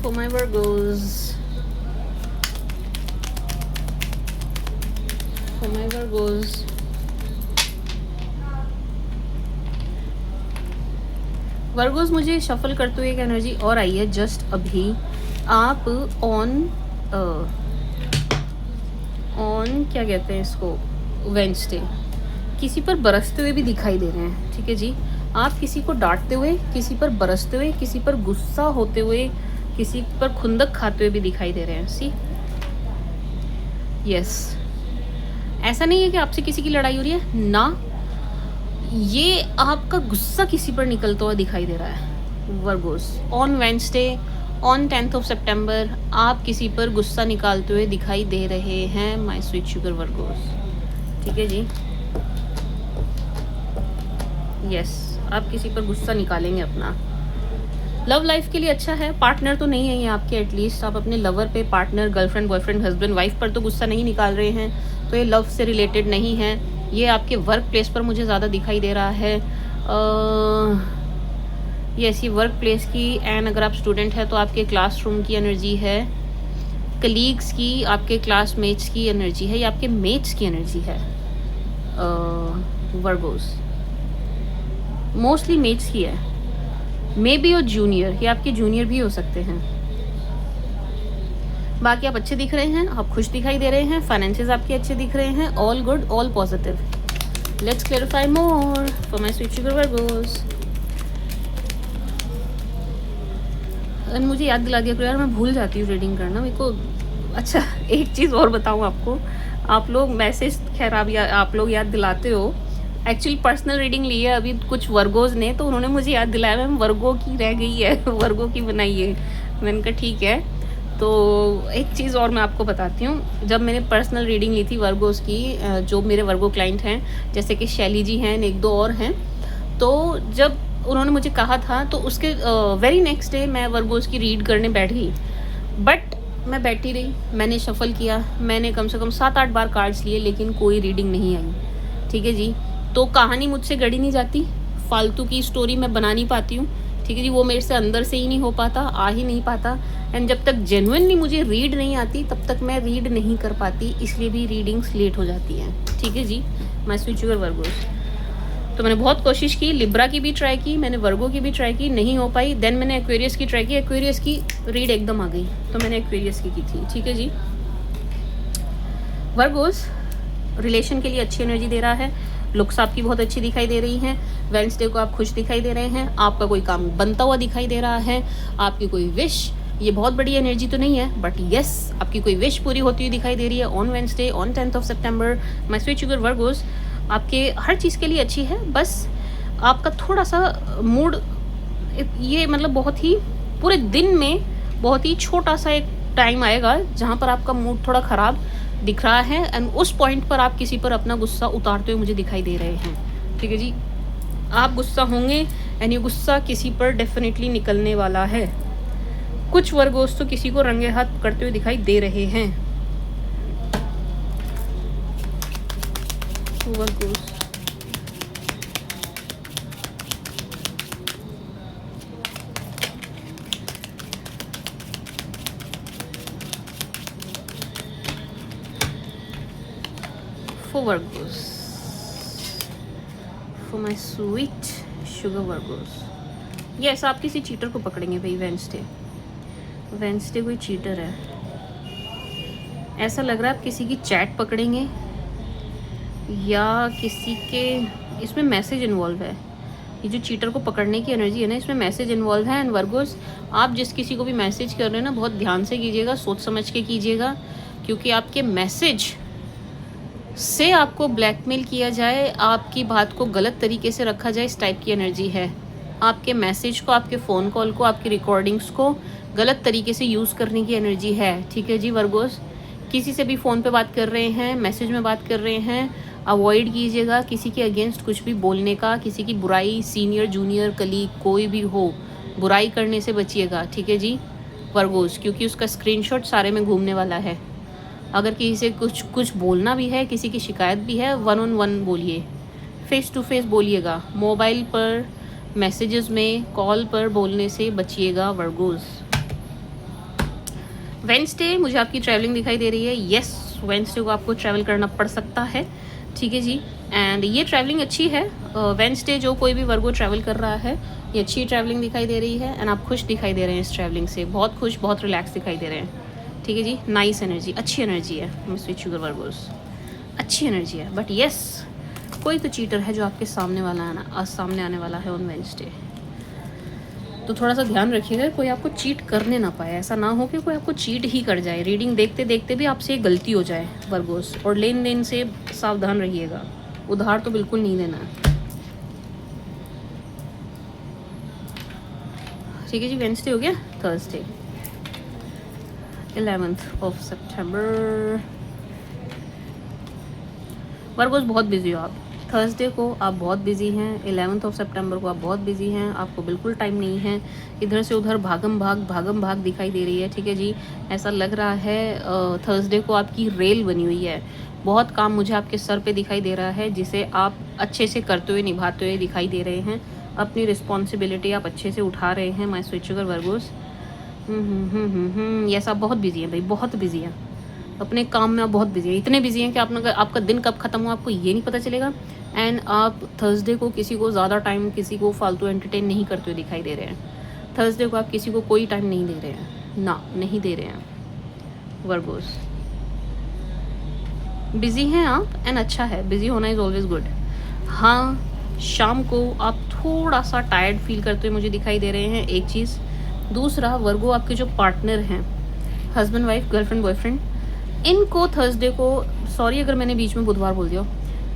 For my Virgos. For my Virgos. Virgo's मुझे शफल करते हुए एक एनर्जी और आई है जस्ट अभी। आप ऑन क्या कहते हैं इसको, वेंसडे किसी पर बरसते हुए भी दिखाई दे रहे हैं। ठीक है जी, आप किसी को डांटते हुए, किसी पर बरसते हुए, किसी पर गुस्सा होते हुए, किसी पर खुंदक खाते हुए भी दिखाई दे रहे हैं। सी यस, ऐसा नहीं है कि आपसे किसी की लड़ाई हो रही है ना, ये आपका गुस्सा किसी पर निकलता हुआ दिखाई दे रहा है। Virgos on Wednesday on 10th of September आप किसी पर गुस्सा निकालते हुए दिखाई दे रहे हैं माय स्वीट शुगर वर्गोस। ठीक है जी, यस, आप किसी पर गुस्सा निकालेंगे अपना। लव लाइफ के लिए अच्छा है, पार्टनर तो नहीं है ये आपके, एटलीस्ट आप अपने लवर पे, partner, girlfriend, boyfriend, husband, wife पर तो गुस्सा नहीं निकाल रहे हैं, तो ये लव से रिलेटेड नहीं है। ये आपके वर्क प्लेस पर मुझे ज़्यादा दिखाई दे रहा है। ये ऐसी वर्क प्लेस की, एंड अगर आप स्टूडेंट है तो आपके क्लासरूम की एनर्जी है, कलीग्स की, आपके क्लासमेट्स की एनर्जी है, या आपके मेट्स की एनर्जी है। वर्गोस मोस्टली मेट्स की है, मे बी और जूनियर, ये आपके जूनियर भी हो सकते हैं। बाकी आप अच्छे दिख रहे हैं, आप खुश दिखाई दे रहे हैं, फाइनेंसेस आपके अच्छे दिख रहे हैं, all good, all positive. Let's clarify more for my sweet sugar Virgo's. And मुझे याद दिला दिया करो यार, मैं भूल जाती हूँ रीडिंग करना मेरे को। अच्छा, एक चीज़ और बताऊँ आपको, आप लोग मैसेज, खैर आप लोग याद दिलाते हो। एक्चुअली पर्सनल रीडिंग ली है अभी कुछ वर्गोज ने, तो उन्होंने मुझे याद दिलाया मैम वर्गो की रह गई है, वर्गो की बनाइए। मैंने कहा ठीक है। तो एक चीज़ और मैं आपको बताती हूँ, जब मैंने पर्सनल रीडिंग ली थी वर्गोस की, जो मेरे वर्गो क्लाइंट हैं जैसे कि शैली जी हैं, एक दो और हैं, तो जब उन्होंने मुझे कहा था तो उसके वेरी नेक्स्ट डे मैं वर्गोस की रीड करने बैठ गई। बट मैं बैठी रही, मैंने शफल किया, मैंने कम से कम 7-8 बार कार्ड्स लिए, लेकिन कोई रीडिंग नहीं आई। ठीक है जी, तो कहानी मुझसे गढ़ी नहीं जाती, फालतू की स्टोरी मैं बना नहीं पाती हूँ। ठीक है जी, वो मेरे से अंदर से ही नहीं हो पाता, आ ही नहीं पाता। एंड जब तक जेन्युइनली मुझे रीड नहीं आती तब तक मैं रीड नहीं कर पाती, इसलिए भी रीडिंग्स लेट हो जाती हैं। ठीक है जी, माय स्वीट शुगर वर्गोस। तो मैंने बहुत कोशिश की, लिब्रा की भी ट्राई की, मैंने वर्गो की भी ट्राई की, नहीं हो पाई। देन मैंने एक्वेरियस की ट्राई की, एक्वेरियस की रीड एकदम आ गई, तो मैंने एक्वेरियस की थी। ठीक है जी, वर्गोस रिलेशन के लिए अच्छी एनर्जी दे रहा है, लुक्स आपकी बहुत अच्छी दिखाई दे रही हैं, वेडनेसडे को आप खुश दिखाई दे रहे हैं, आपका कोई काम बनता हुआ दिखाई दे रहा है, आपकी कोई विश, ये बहुत बड़ी एनर्जी तो नहीं है बट यस आपकी कोई विश पूरी होती हुई दिखाई दे रही है on Wednesday on 10th of September। My sweet sugar Virgo's आपके हर चीज़ के लिए अच्छी है, बस आपका थोड़ा सा मूड, ये मतलब बहुत ही पूरे दिन में बहुत ही छोटा सा एक टाइम आएगा जहाँ पर आपका मूड थोड़ा ख़राब दिख रहा है, एंड उस पॉइंट पर आप किसी पर अपना गुस्सा उतारते हुए मुझे दिखाई दे रहे हैं। ठीक है जी, आप गुस्सा होंगे एंड ये गुस्सा किसी पर डेफिनेटली निकलने वाला है। कुछ वर्गोस तो किसी को रंगे हाथ करते हुए दिखाई दे रहे हैं। Virgo's for Virgos, for my sweet sugar Virgos। Yes, आप किसी चीटर को पकड़ेंगे भाई। वेंसडे कोई चीटर है, ऐसा लग रहा है। आप किसी की चैट पकड़ेंगे या किसी के, इसमें मैसेज इन्वॉल्व है। ये जो चीटर को पकड़ने की एनर्जी है ना, इसमें मैसेज इन्वॉल्व है। एंड वर्गोस आप जिस किसी को भी मैसेज कर रहे हैं ना, बहुत ध्यान से कीजिएगा, सोच समझ के कीजिएगा, क्योंकि आपके मैसेज से आपको ब्लैकमेल किया जाए, आपकी बात को गलत तरीके से रखा जाए, इस टाइप की एनर्जी है। आपके मैसेज को, आपके फ़ोन कॉल को, आपकी रिकॉर्डिंग्स को गलत तरीके से यूज़ करने की एनर्जी है। ठीक है जी वर्गोस, किसी से भी फ़ोन पे बात कर रहे हैं, मैसेज में बात कर रहे हैं, अवॉइड कीजिएगा किसी के अगेंस्ट कुछ भी बोलने का, किसी की बुराई, सीनियर जूनियर कलीग कोई भी हो, बुराई करने से बचिएगा। ठीक है जी वर्गोस, क्योंकि उसका स्क्रीनशॉट सारे में घूमने वाला है। अगर किसी से कुछ कुछ बोलना भी है, किसी की शिकायत भी है, 1 ऑन 1 बोलिए, फेस टू फेस बोलिएगा। मोबाइल पर, मैसेजेस में, कॉल पर बोलने से बचिएगा वर्गोस। वेंसडे मुझे आपकी ट्रैवलिंग दिखाई दे रही है। येस, वेंसडे को आपको ट्रैवल करना पड़ सकता है, ठीक है जी। एंड ये ट्रैवलिंग अच्छी है। वेंसडे जो कोई भी वर्गो ट्रैवल कर रहा है, ये अच्छी ट्रैवलिंग दिखाई दे रही है। एंड आप खुश दिखाई दे रहे हैं इस ट्रैवलिंग से, बहुत खुश, बहुत रिलैक्स दिखाई दे रहे हैं, ठीक है जी। नाइस एनर्जी, अच्छी एनर्जी है स्वीट शुगर वर्गोस, अच्छी एनर्जी है। बट येस, कोई तो चीटर है जो आपके सामने वाला है ना, सामने आने वाला है ऑन वेंसडे। तो थोड़ा सा ध्यान रखिएगा, कोई आपको चीट करने ना पाए। ऐसा ना हो कि कोई आपको चीट ही कर जाए, रीडिंग देखते देखते भी आपसे एक गलती हो जाए वर्गोस। और लेन देन से सावधान रहिएगा, उधार तो बिल्कुल नहीं देना है, ठीक है जी। वेंसडे हो गया। थर्सडे 11 सितंबर, वर्गोस बहुत बिजी हो आप। थर्सडे को आप बहुत बिजी हैं, 11 सितंबर को आप बहुत बिजी हैं, आपको बिल्कुल टाइम नहीं है। इधर से उधर भागम भाग दिखाई दे रही है, ठीक है जी। ऐसा लग रहा है थर्सडे को आपकी रेल बनी हुई है। बहुत काम मुझे आपके सर पे दिखाई दे रहा है, जिसे आप अच्छे से करते हुए, निभाते हुए दिखाई दे रहे हैं। अपनी रिस्पॉन्सिबिलिटी आप अच्छे से उठा रहे हैं my sweet sugar Virgo's. Yes, आप बहुत बिजी हैं भाई, बहुत बिजी हैं अपने काम में। आप बहुत बिजी हैं, इतने बिजी हैं कि आपका दिन कब खत्म हो आपको ये नहीं पता चलेगा। एंड आप थर्सडे को किसी को ज़्यादा टाइम, किसी को फालतू एंटरटेन नहीं करते हुए दिखाई दे रहे हैं। थर्सडे को आप किसी को कोई टाइम नहीं दे रहे हैं, ना, नहीं दे रहे हैं वर्गोस। बिजी हैं आप, एंड अच्छा है, बिजी होना इज़ ऑलवेज गुड। हाँ, शाम को आप थोड़ा सा टायर्ड फील करते हुए मुझे दिखाई दे रहे हैं, एक चीज़। दूसरा, वर्गो आपके जो पार्टनर हैं, हस्बैंड वाइफ, गर्लफ्रेंड बॉयफ्रेंड, इनको थर्सडे को, सॉरी अगर मैंने बीच में बुधवार बोल दिया,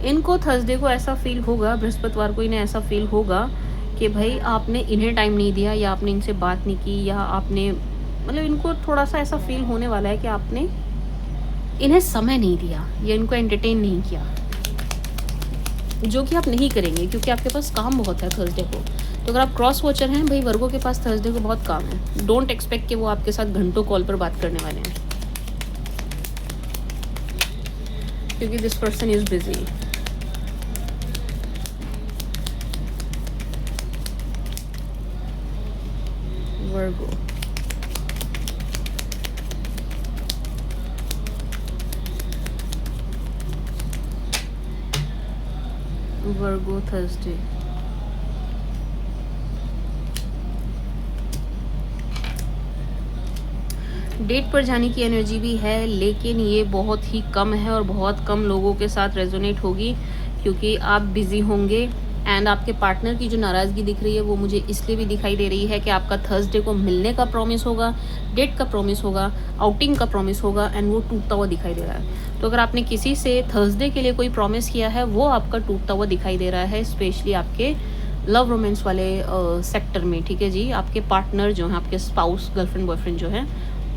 इनको थर्सडे को ऐसा फील होगा, बृहस्पतिवार को इन्हें ऐसा फील होगा कि भाई आपने इन्हें टाइम नहीं दिया, या आपने इनसे बात नहीं की, या आपने, मतलब इनको थोड़ा सा ऐसा फील होने वाला है कि आपने इन्हें समय नहीं दिया या इनको एंटरटेन नहीं किया, जो कि आप नहीं करेंगे क्योंकि आपके पास काम बहुत है थर्सडे को। तो अगर आप क्रॉस वॉचर हैं भाई, वर्गो के पास थर्सडे को बहुत काम है। डोंट एक्सपेक्ट कि वो आपके साथ घंटों कॉल पर बात करने वाले हैं, क्योंकि this person is busy. Virgo, Virgo Thursday, date पर जाने की एनर्जी भी है, लेकिन ये बहुत ही कम है और बहुत कम लोगों के साथ रेजोनेट होगी, क्योंकि आप बिजी होंगे। एंड आपके पार्टनर की जो नाराज़गी दिख रही है वो मुझे इसलिए भी दिखाई दे रही है कि आपका थर्सडे को मिलने का प्रॉमिस होगा, डेट का प्रॉमिस होगा, आउटिंग का प्रॉमिस होगा, एंड वो टूटता हुआ दिखाई दे रहा है। तो अगर आपने किसी से थर्सडे के लिए कोई प्रॉमिस किया है, वो आपका टूटता हुआ दिखाई दे रहा है, स्पेशली आपके लव रोमांस वाले सेक्टर में, ठीक है जी। आपके पार्टनर जो हैं, आपके स्पाउस, गर्लफ्रेंड बॉयफ्रेंड जो हैं,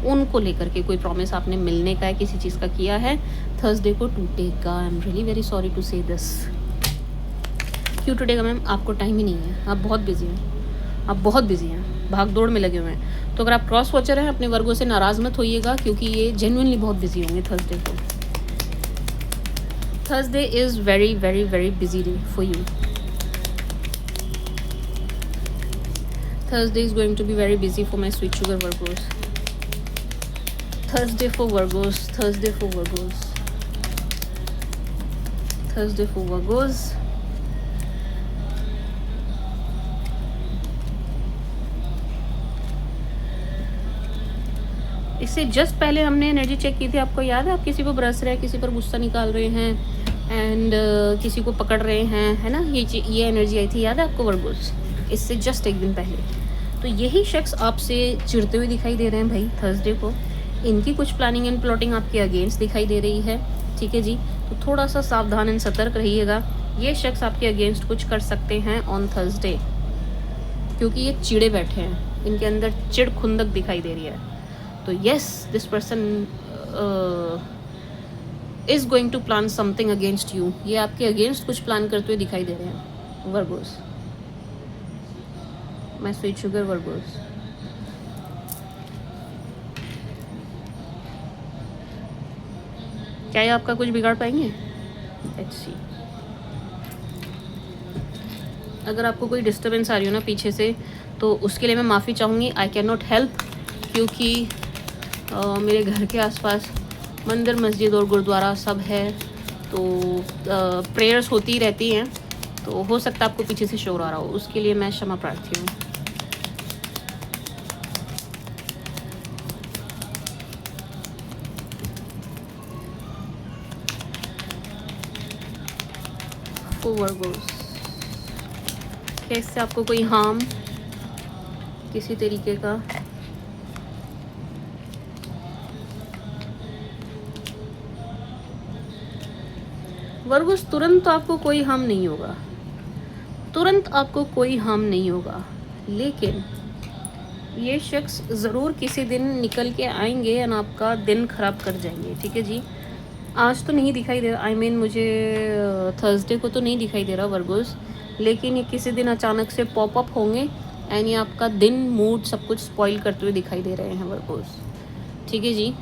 उनको लेकर के कोई प्रॉमिस आपने मिलने का है, किसी चीज़ का किया है, थर्सडे को टूटेगा। I am really very sorry to say this. क्यों टूटेगा मैम? आपको टाइम ही नहीं है, आप बहुत बिजी हैं, आप बहुत बिजी हैं, भाग दौड़ में लगे हुए हैं। तो अगर आप क्रॉस वॉचर हैं, अपने वर्गों से नाराज़ मत होइएगा, क्योंकि ये जेन्युइनली बहुत बिजी होंगे थर्सडे को। Thursday is very very very busy day for you. Thursday is going to be very busy for my sweet sugar Virgos. Thursday for Virgos. Thursday for Virgos. Thursday for Virgos. इससे just पहले हमने energy check की थी, आपको याद है? आप किसी को बरस रहे हैं, किसी पर गुस्सा निकाल रहे हैं, एंड किसी को पकड़ रहे हैं, है ना? ये एनर्जी आई थी, याद है आपको वर्गोस? इससे जस्ट एक दिन पहले। तो यही शख्स आपसे चिढ़ते हुए दिखाई दे रहे हैं भाई थर्सडे को। इनकी कुछ प्लानिंग एंड प्लॉटिंग आपके अगेंस्ट दिखाई दे रही है, ठीक है जी। तो थोड़ा सा सावधान एंड सतर्क रहिएगा। ये शख्स आपके अगेंस्ट कुछ कर सकते हैं ऑन थर्सडे, क्योंकि ये चिड़े बैठे हैं, इनके अंदर चिड़ खुंदक दिखाई दे रही है। तो yes, this person is going to plan something against you. ये आपके अगेंस्ट कुछ प्लान करते हुए दिखाई दे रहे हैं Virgo's, my sweet sugar Virgo's. क्या ये आपका कुछ बिगाड़ पाएंगे? Let's see. अगर आपको कोई डिस्टर्बेंस आ रही हो ना पीछे से, तो उसके लिए मैं माफ़ी चाहूँगी। आई कैन नॉट हेल्प, क्योंकि मेरे घर के आसपास मंदिर, मस्जिद और गुरुद्वारा सब है, तो प्रेयर्स होती रहती हैं, तो हो सकता है आपको पीछे से शोर आ रहा हो, उसके लिए मैं क्षमा प्रार्थी हूँ। वर्गोस, कैसे आपको कोई हार्म किसी तरीके का? वर्गोस, तुरंत तो आपको कोई हार्म नहीं होगा, तुरंत आपको कोई हार्म नहीं होगा, लेकिन ये शख्स ज़रूर किसी दिन निकल के आएंगे और आपका दिन ख़राब कर जाएंगे। ठीक है जी, आज तो नहीं दिखाई दे रहा, आई मीन मुझे थर्सडे को तो नहीं दिखाई दे रहा वर्गोस, लेकिन ये किसी दिन अचानक से पॉपअप होंगे एंड ये आपका दिन, मूड, सब कुछ स्पॉइल करते हुए दिखाई दे रहे हैं वर्गोस। ठीक है जी,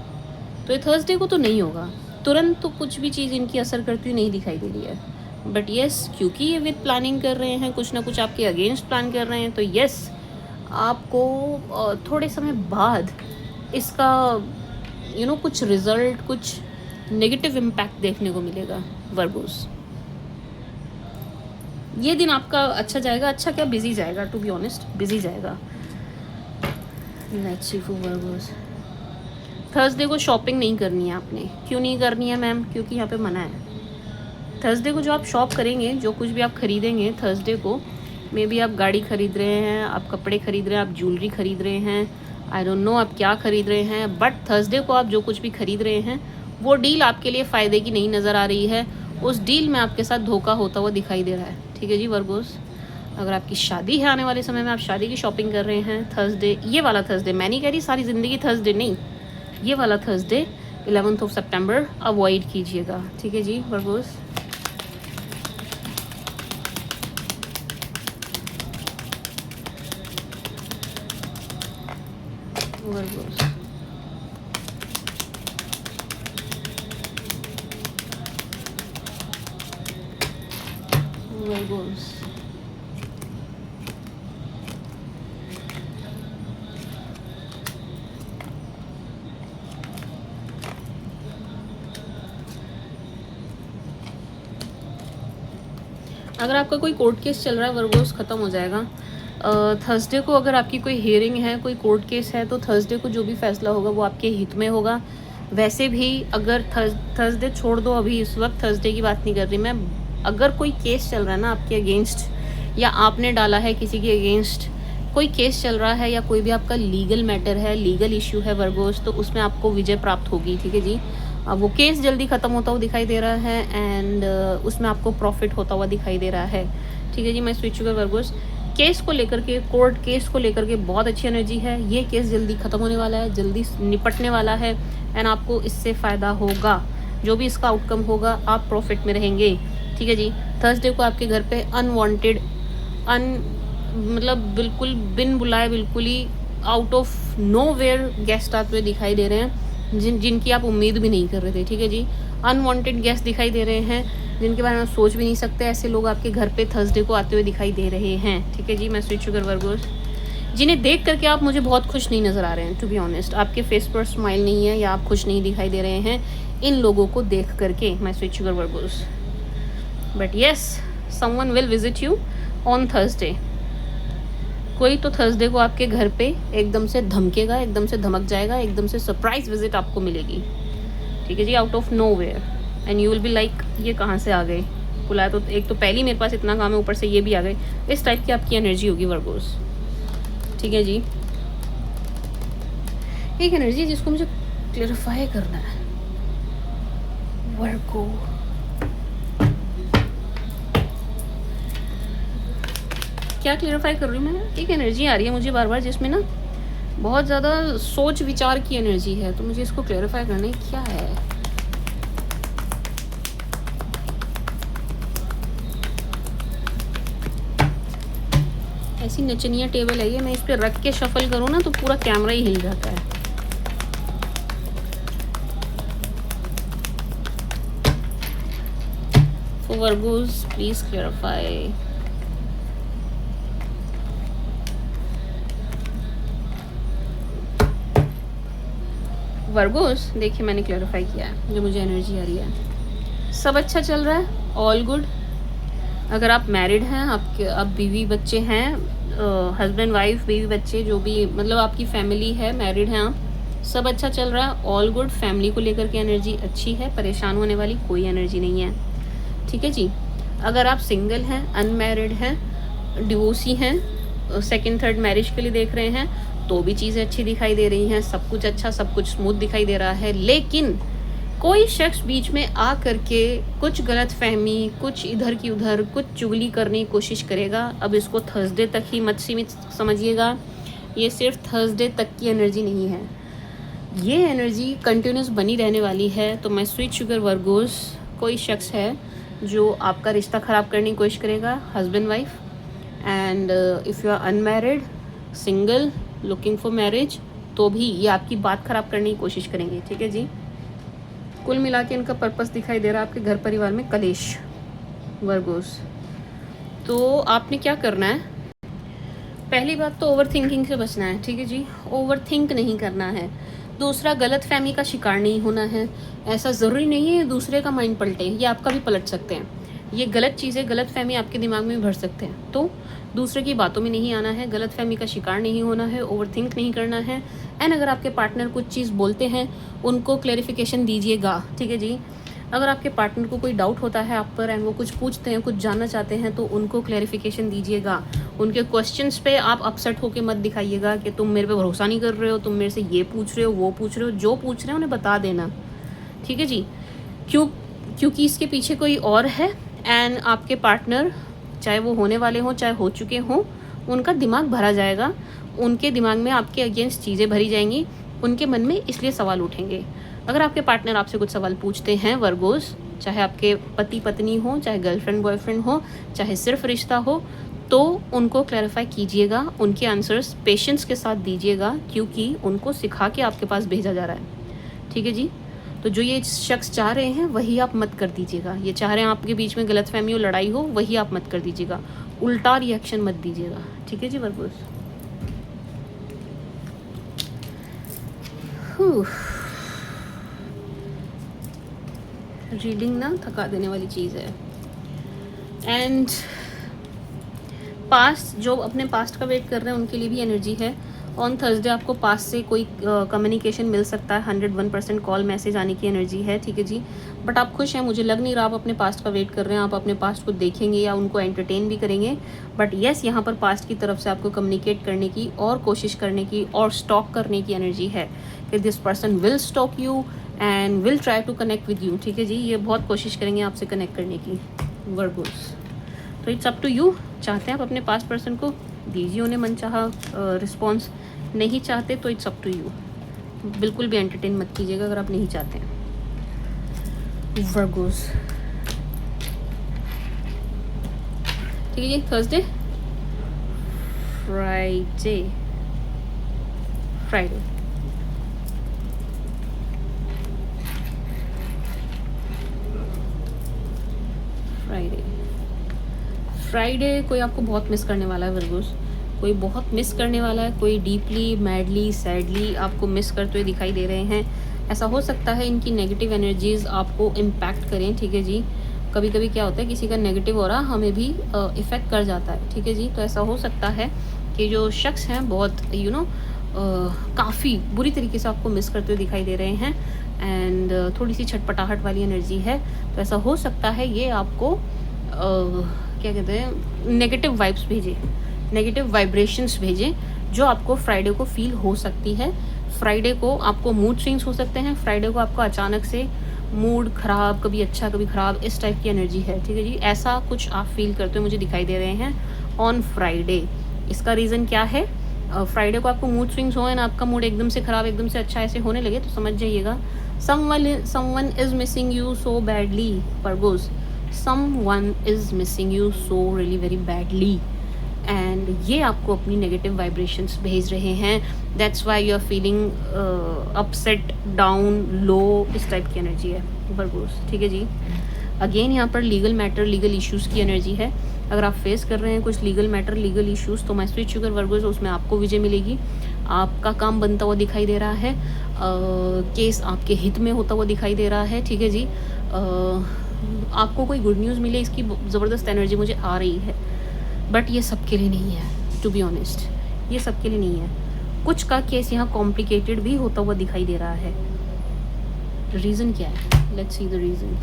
तो ये थर्सडे को तो नहीं होगा, तुरंत तो कुछ भी चीज़ इनकी असर करती हुई नहीं दिखाई दे रही है। बट येस, क्योंकि ये विद प्लानिंग कर रहे हैं, कुछ ना कुछ आपके अगेंस्ट प्लान कर रहे हैं, तो येस आपको थोड़े समय बाद इसका कुछ रिजल्ट, कुछ नेगेटिव इम्पैक्ट देखने को मिलेगा वर्गोस। ये दिन आपका अच्छा जाएगा, अच्छा क्या बिजी जाएगा, टू बी ऑनेस्ट बिजी जाएगा। Let's see for Virgo's. Thursday को शॉपिंग नहीं करनी है आपने। क्यों नहीं करनी है मैम? क्योंकि यहाँ पे मना है। थर्सडे को जो आप शॉप करेंगे, जो कुछ भी आप खरीदेंगे थर्सडे को, मे बी आप गाड़ी खरीद रहे हैं, आप कपड़े खरीद रहे हैं, आप ज्वेलरी खरीद रहे हैं, आई डोंट नो आप क्या खरीद रहे हैं, बट थर्सडे को आप जो कुछ भी खरीद रहे हैं वो डील आपके लिए फ़ायदे की नहीं नज़र आ रही है, उस डील में आपके साथ धोखा होता हुआ दिखाई दे रहा है। ठीक है जी वर्गोस, अगर आपकी शादी है आने वाले समय में, आप शादी की शॉपिंग कर रहे हैं थर्सडे, ये वाला थर्सडे, मैं नहीं कह रही सारी ज़िंदगी थर्सडे नहीं, ये वाला थर्सडे 11 सितंबर अवॉइड कीजिएगा। ठीक है जी वर्गोस। वर्गोस, वर्गोस, अगर आपका कोई कोर्ट केस चल रहा है वर्गोस, ख़त्म हो जाएगा। थर्सडे को अगर आपकी कोई हियरिंग है, कोई कोर्ट केस है, तो थर्सडे को जो भी फैसला होगा वो आपके हित में होगा। वैसे भी अगर थर्सडे छोड़ दो, अभी इस वक्त थर्सडे की बात नहीं कर रही मैं, अगर कोई केस चल रहा है ना आपके अगेंस्ट, या आपने डाला है किसी के अगेंस्ट, कोई केस चल रहा है, या कोई भी आपका लीगल मैटर है, लीगल इशू है वर्गोस, तो उसमें आपको विजय प्राप्त होगी। ठीक है जी, अब वो केस जल्दी ख़त्म होता हुआ दिखाई दे रहा है एंड उसमें आपको प्रॉफिट होता हुआ दिखाई दे रहा है। ठीक है जी, मैं स्विच कर वर्गोस। केस को लेकर के, कोर्ट केस को लेकर के बहुत अच्छी एनर्जी है। ये केस जल्दी ख़त्म होने वाला है, जल्दी निपटने वाला है एंड आपको इससे फ़ायदा होगा। जो भी इसका आउटकम होगा, आप प्रॉफिट में रहेंगे। ठीक है जी, थर्सडे को आपके घर पे अनवांटेड, मतलब बिल्कुल बिन बुलाए, बिल्कुल ही out of nowhere guest आते हुए दिखाई दे रहे हैं, जिनकी आप उम्मीद भी नहीं कर रहे थे। ठीक है जी, अनवांटेड गेस्ट दिखाई दे रहे हैं जिनके बारे में आप सोच भी नहीं सकते, ऐसे लोग आपके घर पे थर्सडे को आते हुए दिखाई दे रहे हैं। ठीक है जी, मैं स्विच शुगर वर्गोस, जिन्हें देख करके आप मुझे बहुत खुश नहीं नज़र आ रहे हैं, टू बी ऑनेस्ट, आपके फेस पर स्माइल नहीं है या आप खुश नहीं दिखाई दे रहे हैं इन लोगों को देख करके, मैं switch sugar Virgo's. But yes, someone will visit you on Thursday. कोई तो थर्सडे को आपके घर पे एकदम से धमकेगा, एकदम से धमक जाएगा, एकदम से सरप्राइज विजिट आपको मिलेगी। ठीक है जी, out of nowhere and you will be like, ये कहाँ से आ गए, बुलाया तो एक तो पहले ही मेरे पास इतना काम है, ऊपर से ये भी आ गए। इस टाइप की आपकी एनर्जी होगी वर्गोस। ठीक है जी, एक एनर्जी जिसको मुझे क्लेरिफाई करना है वर्गो। क्या क्लेरिफाई कर रही हूँ मैं? एक एनर्जी आ रही है मुझे बार बार जिसमें ना बहुत ज़्यादा सोच विचार की एनर्जी है, तो मुझे इसको क्लेरिफाई करना है क्या है। ऐसी नचनिया टेबल है ये, मैं इस पर रख के शफल करूँ ना तो पूरा कैमरा ही हिल जाता है। For Virgos, please clarify. Virgo's, देखिए मैंने क्लैरिफाई किया है जो मुझे एनर्जी आ रही है। सब अच्छा चल रहा है, ऑल गुड। अगर आप मैरिड हैं, आपके अब बीवी बच्चे हैं, हस्बैंड वाइफ बीवी बच्चे जो भी मतलब आपकी फैमिली है, मैरिड हैं आप, सब अच्छा चल रहा है, ऑल गुड। फैमिली को लेकर के एनर्जी अच्छी है, परेशान होने वाली कोई एनर्जी नहीं है, ठीक है जी। अगर आप सिंगल हैं, अनमैरिड हैं, डिवोर्सी हैं, सेकंड थर्ड मैरिज के लिए देख रहे हैं, तो भी चीज़ें अच्छी दिखाई दे रही हैं, सब कुछ अच्छा, सब कुछ स्मूथ दिखाई दे रहा है। लेकिन कोई शख्स बीच में आ करके कुछ गलत फहमी, कुछ इधर की उधर, कुछ चुगली करने की कोशिश करेगा। अब इसको थर्सडे तक ही मत सीमित समझिएगा, ये सिर्फ थर्सडे तक की एनर्जी नहीं है, ये एनर्जी कंटिन्यूस बनी रहने वाली है। तो मैं स्वीट शुगर वर्गोस, कोई शख्स है जो आपका रिश्ता ख़राब करने की कोशिश करेगा, husband wife, and if you are unmarried, single, looking for marriage, तो भी ये आपकी बात ख़राब करने की कोशिश करेंगे, ठीक है जी। कुल मिला के इनका पर्पस दिखाई दे रहा है आपके घर परिवार में कलेश, वर्गोस। तो आपने क्या करना है, पहली बात तो ओवर थिंकिंग से बचना है, ठीक है जी। ओवर थिंक नहीं करना है। दूसरा, गलत फहमी का शिकार नहीं होना है। ऐसा ज़रूरी नहीं है दूसरे का माइंड पलटे, ये आपका भी पलट सकते हैं। ये गलत चीज़ें, गलत फहमी आपके दिमाग में भर सकते हैं, तो दूसरे की बातों में नहीं आना है, गलत फहमी का शिकार नहीं होना है, ओवर थिंक नहीं करना है। एंड अगर आपके पार्टनर कुछ चीज़ बोलते हैं, उनको क्लैरिफिकेशन दीजिएगा, ठीक है जी। अगर आपके पार्टनर को कोई डाउट होता है आप पर एंड वो कुछ पूछते हैं, कुछ जानना चाहते हैं, तो उनको क्लैरिफिकेशन दीजिएगा। उनके क्वेश्चंस पे आप अपसेट होकर मत दिखाइएगा कि तुम मेरे पे भरोसा नहीं कर रहे हो, तुम मेरे से ये पूछ रहे हो, वो पूछ रहे हो। जो पूछ रहे हो उन्हें बता देना, ठीक है जी। क्योंकि इसके पीछे कोई और है एंड आपके पार्टनर, चाहे वो होने वाले हों चाहे हो चुके हों, उनका दिमाग भरा जाएगा, उनके दिमाग में आपके अगेंस्ट चीज़ें भरी जाएंगी, उनके मन में इसलिए सवाल उठेंगे। अगर आपके पार्टनर आपसे कुछ सवाल पूछते हैं वर्गोस, चाहे आपके पति पत्नी हो, चाहे गर्लफ्रेंड बॉयफ्रेंड हो, चाहे सिर्फ रिश्ता हो, तो उनको क्लैरिफाई कीजिएगा, उनके आंसर्स पेशेंस के साथ दीजिएगा, क्योंकि उनको सिखा के आपके पास भेजा जा रहा है, ठीक है जी। तो जो ये शख्स चाह रहे हैं वही आप मत कर दीजिएगा, ये चाह रहे हैं आपके बीच में गलतफहमी हो, लड़ाई हो, वही आप मत कर दीजिएगा, उल्टा रिएक्शन मत दीजिएगा, ठीक है जी वर्गोस। रीडिंग ना थका देने वाली चीज़ है। एंड पास्ट, जो अपने पास्ट का वेट कर रहे हैं उनके लिए भी एनर्जी है। ऑन थर्सडे आपको पास्ट से कोई कम्युनिकेशन मिल सकता है, 101% कॉल मैसेज आने की एनर्जी है, ठीक है जी। बट आप खुश हैं, मुझे लग नहीं रहा आप अपने पास्ट का वेट कर रहे हैं, आप अपने पास्ट को देखेंगे या उनको एंटरटेन भी करेंगे। बट येस, यहाँ पर पास्ट की तरफ से आपको कम्युनिकेट करने की और कोशिश करने की और स्टॉक करने की एनर्जी है कि this person will stalk you and will try to connect with you, ठीक है जी। ये बहुत कोशिश करेंगे आपसे कनेक्ट करने की, वर्गोस। तो इट्स अप टू यू, चाहते हैं आप अपने पास्ट पर्सन को, दीजिए उन्हें मनचाहा रिस्पॉन्स, नहीं चाहते तो इट्स अप टू यू, बिल्कुल भी एंटरटेन मत कीजिएगा अगर आप नहीं चाहते हैं, वर्गोस, ठीक है जी। Thursday, Friday, Friday, Friday, Friday कोई आपको बहुत मिस करने वाला है वर्गोस, कोई बहुत मिस करने वाला है, कोई डीपली, मैडली, सैडली आपको मिस करते हुए दिखाई दे रहे हैं। ऐसा हो सकता है इनकी नेगेटिव एनर्जीज़ आपको इम्पैक्ट करें, ठीक है जी। कभी कभी क्या होता है, किसी का नेगेटिव ऑरा हमें भी इफ़ेक्ट कर जाता है, ठीक है जी। तो ऐसा हो सकता है कि जो शख्स हैं बहुत काफ़ी बुरी तरीके से आपको मिस करते हुए दिखाई दे रहे हैं एंड थोड़ी सी छटपटाहट वाली एनर्जी है। तो ऐसा हो सकता है ये आपको क्या कहते हैं, नेगेटिव वाइब्स भेजे, नेगेटिव वाइब्रेशंस भेजें, जो आपको फ्राइडे को फील हो सकती है। फ्राइडे को आपको मूड स्विंग्स हो सकते हैं, फ्राइडे को आपको अचानक से मूड ख़राब, कभी अच्छा कभी ख़राब, इस टाइप की एनर्जी है, ठीक है जी। ऐसा कुछ आप फील करते हुए मुझे दिखाई दे रहे हैं ऑन फ्राइडे। इसका रीज़न क्या है, फ्राइडे को आपको मूड स्विंग्स हो एंड आपका मूड एकदम से ख़राब एकदम से अच्छा ऐसे होने लगे, तो समझ जाइएगा someone is missing you so badly, Virgos, someone is missing you so really very badly, and ये आपको अपनी नेगेटिव वाइब्रेशंस भेज रहे हैं। That's why you are feeling upset, down, low, इस टाइप की एनर्जी है वर्गोस, ठीक है जी। अगेन यहाँ पर लीगल मैटर, लीगल इश्यूज़ की एनर्जी है। अगर आप फेस कर रहे हैं कुछ लीगल मैटर, लीगल इश्यूज़, तो माय स्वीट शुगर वर्गोस, उसमें आपको विजय मिलेगी। आपका काम बनता हुआ दिखाई दे रहा है, केस आपके हित में होता हुआ दिखाई दे रहा है, ठीक है जी। आपको कोई गुड न्यूज़ मिले, इसकी ज़बरदस्त एनर्जी मुझे आ रही है, बट ये सबके लिए नहीं है, टू बी ऑनेस्ट, ये सबके लिए नहीं है। कुछ का केस यहाँ कॉम्प्लिकेटेड भी होता हुआ दिखाई दे रहा है। रीज़न क्या है? Let's see the reason.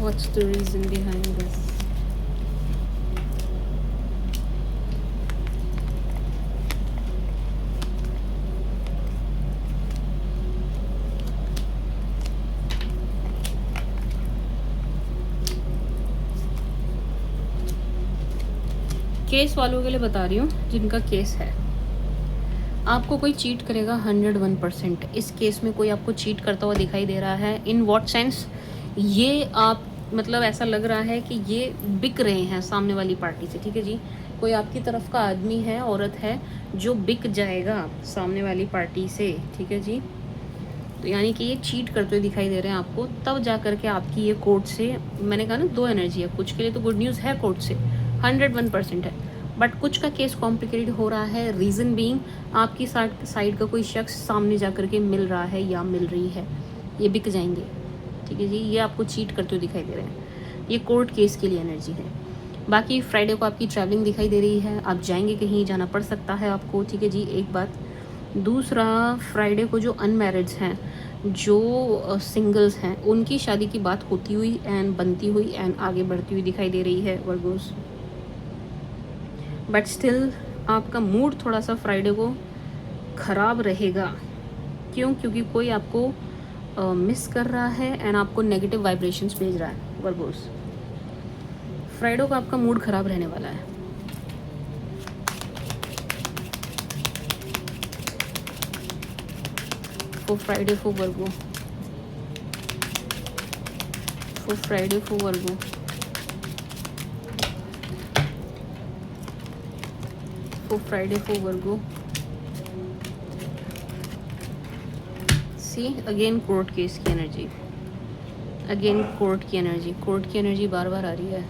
What's the reason behind this? Case वालों के लिए बता रही हूँ, जिनका केस है, आपको कोई चीट करेगा 101%। इस केस में कोई आपको चीट करता हुआ दिखाई दे रहा है। In what sense? ये आप मतलब ऐसा लग रहा है कि ये बिक रहे हैं सामने वाली पार्टी से, ठीक है जी। कोई आपकी तरफ का आदमी है, औरत है, जो बिक जाएगा सामने वाली पार्टी से, ठीक है जी। तो यानी कि ये चीट करते हुए दिखाई दे रहे हैं आपको, तब जा कर के आपकी ये कोर्ट से, मैंने कहा ना 2 एनर्जी है। कुछ के लिए तो गुड न्यूज़ है, कोर्ट से 101% है, बट कुछ का केस कॉम्प्लिकेटेड हो रहा है। रीज़न बीइंग आपकी साइड का कोई शख्स सामने जा कर के मिल रहा है या मिल रही है, ये बिक जाएंगे, ठीक है जी। ये आपको चीट करते हुए दिखाई दे रहे हैं, ये कोर्ट केस के लिए एनर्जी है। बाकी फ्राइडे को आपकी ट्रैवलिंग दिखाई दे रही है, आप जाएंगे, कहीं जाना पड़ सकता है आपको, ठीक है जी, एक बात। दूसरा, फ्राइडे को जो अनमैरिड्स हैं, जो सिंगल्स हैं, उनकी शादी की बात होती हुई एंड बनती हुई एंड आगे बढ़ती हुई दिखाई दे रही है वर्गोस। बट स्टिल आपका मूड थोड़ा सा फ्राइडे को ख़राब रहेगा। क्यों? क्योंकि कोई आपको मिस कर रहा है एंड आपको नेगेटिव वाइब्रेशंस भेज रहा है वर्गोस। फ्राइडे को आपका मूड ख़राब रहने वाला है। For Friday for Virgo, for Friday for Virgo, for Friday for Virgo. See again court case की एनर्जी, अगेन कोर्ट की एनर्जी, कोर्ट की एनर्जी बार बार आ रही है।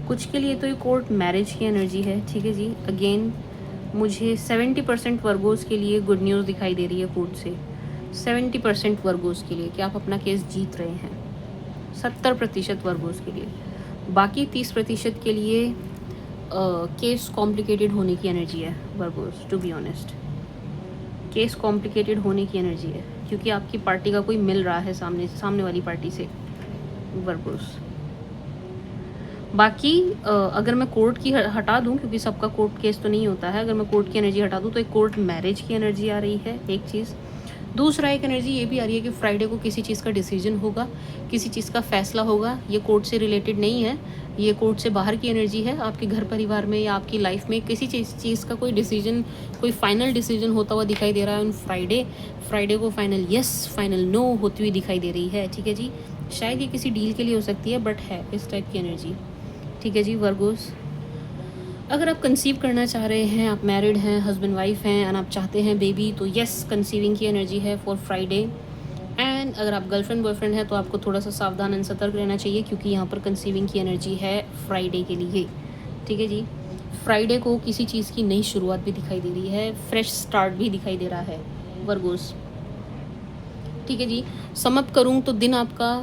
कुछ के लिए तो ये कोर्ट मैरिज की एनर्जी है, ठीक है जी। अगेन मुझे 70% वर्गोस के लिए गुड न्यूज़ दिखाई दे रही है कोर्ट से। 70% वर्गोस के लिए कि आप अपना केस जीत रहे हैं, 70% वर्गोस के लिए। बाकी 30% के लिए केस कॉम्प्लिकेटेड होने की एनर्जी है Virgos. To be honest, case complicated होने की एनर्जी है, क्योंकि आपकी पार्टी का कोई मिल रहा है सामने वाली पार्टी से वर्गोस। बाकी अगर मैं कोर्ट की हटा दूं, क्योंकि सबका कोर्ट केस तो नहीं होता है, अगर मैं कोर्ट की एनर्जी हटा दूं तो एक कोर्ट मैरिज की एनर्जी आ रही है, एक चीज़। दूसरा एक एनर्जी ये भी आ रही है कि फ्राइडे को किसी चीज़ का डिसीजन होगा, किसी चीज़ का फैसला होगा। ये कोर्ट से रिलेटेड नहीं है, ये कोर्ट से बाहर की एनर्जी है। आपके घर परिवार में या आपकी लाइफ में किसी चीज़ का कोई डिसीजन, कोई फाइनल डिसीजन होता हुआ दिखाई दे रहा है। फ्राइडे को फाइनल यस, फाइनल नो होती हुई दिखाई दे रही है, ठीक है जी। शायद ये किसी डील के लिए हो सकती है, बट है इस टाइप की एनर्जी, ठीक है जी वर्गोस। अगर आप कंसीव करना चाह रहे हैं, आप मैरिड हैं, हस्बैंड वाइफ हैं एंड आप चाहते हैं बेबी, तो यस कंसीविंग की एनर्जी है फॉर फ्राइडे। एंड अगर आप गर्लफ्रेंड बॉयफ्रेंड हैं तो आपको थोड़ा सा सावधान एंड सतर्क रहना चाहिए, क्योंकि यहाँ पर कंसीविंग की एनर्जी है फ्राइडे के लिए, ठीक है जी। फ्राइडे को किसी चीज़ की नई शुरुआत भी दिखाई दे रही है, फ्रेश स्टार्ट भी दिखाई दे रहा है वर्गोस, ठीक है जी। समअप करूँ तो दिन आपका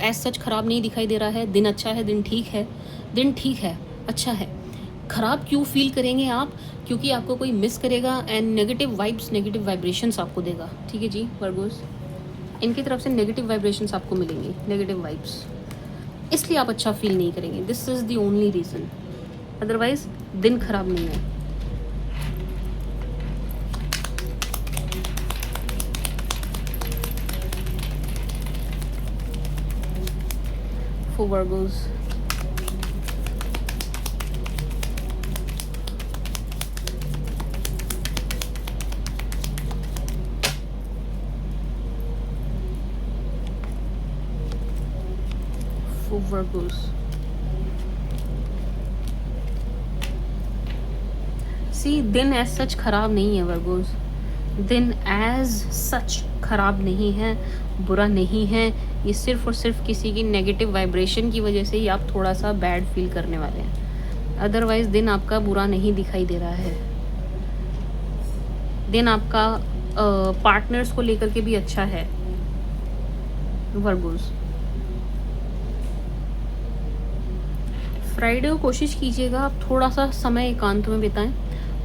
एज सच ख़राब नहीं दिखाई दे रहा है। दिन अच्छा है, दिन ठीक है, दिन ठीक है, अच्छा है। ख़राब क्यों फील करेंगे आप? क्योंकि आपको कोई मिस करेगा and negative vibes, negative vibrations आपको देगा, ठीक है जी वर्गोस। इनकी तरफ से नेगेटिव वाइब्रेशंस आपको मिलेंगे, नेगेटिव वाइब्स, इसलिए आप अच्छा फील नहीं करेंगे। This is the only reason, otherwise दिन ख़राब नहीं है। For Virgos, वर्गोस, सी दिन एज सच खराब नहीं है वर्गोस, दिन एज सच खराब नहीं है, बुरा नहीं है। ये सिर्फ और सिर्फ किसी की नेगेटिव वाइब्रेशन की वजह से ही आप थोड़ा सा बैड फील करने वाले हैं। अदरवाइज दिन आपका बुरा नहीं दिखाई दे रहा है। दिन आपका पार्टनर्स को लेकर के भी अच्छा है वर्गोस। फ्राइडे को कोशिश कीजिएगा आप थोड़ा सा समय एकांत में बिताएं,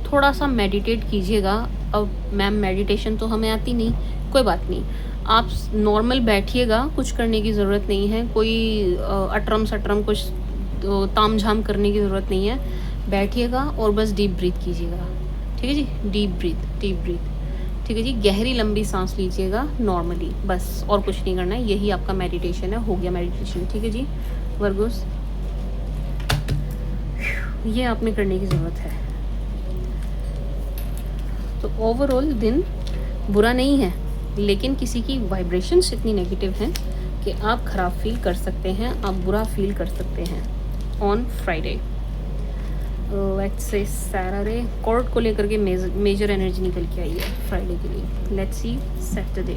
थोड़ा सा मेडिटेट कीजिएगा। अब मैम मेडिटेशन तो हमें आती नहीं, कोई बात नहीं, आप नॉर्मल बैठिएगा, कुछ करने की ज़रूरत नहीं है, कोई अटरम सटरम कुछ ताम झाम करने की ज़रूरत नहीं है। बैठिएगा और बस डीप ब्रीथ कीजिएगा, ठीक है जी, डीप ब्रीथ, डीप ब्रीथ, ठीक है जी। गहरी लंबी सांस लीजिएगा नॉर्मली, बस और कुछ नहीं करना है, यही आपका मेडिटेशन है, हो गया मेडिटेशन, ठीक है जी वर्गोस। ये आप में करने की ज़रूरत है। तो ओवरऑल दिन बुरा नहीं है, लेकिन किसी की वाइब्रेशंस इतनी नेगेटिव हैं कि आप ख़राब फील कर सकते हैं, आप बुरा फील कर सकते हैं on Friday. Let's say Saturday court को लेकर के मेजर एनर्जी निकल के आई है फ्राइडे के लिए। Let's see Saturday.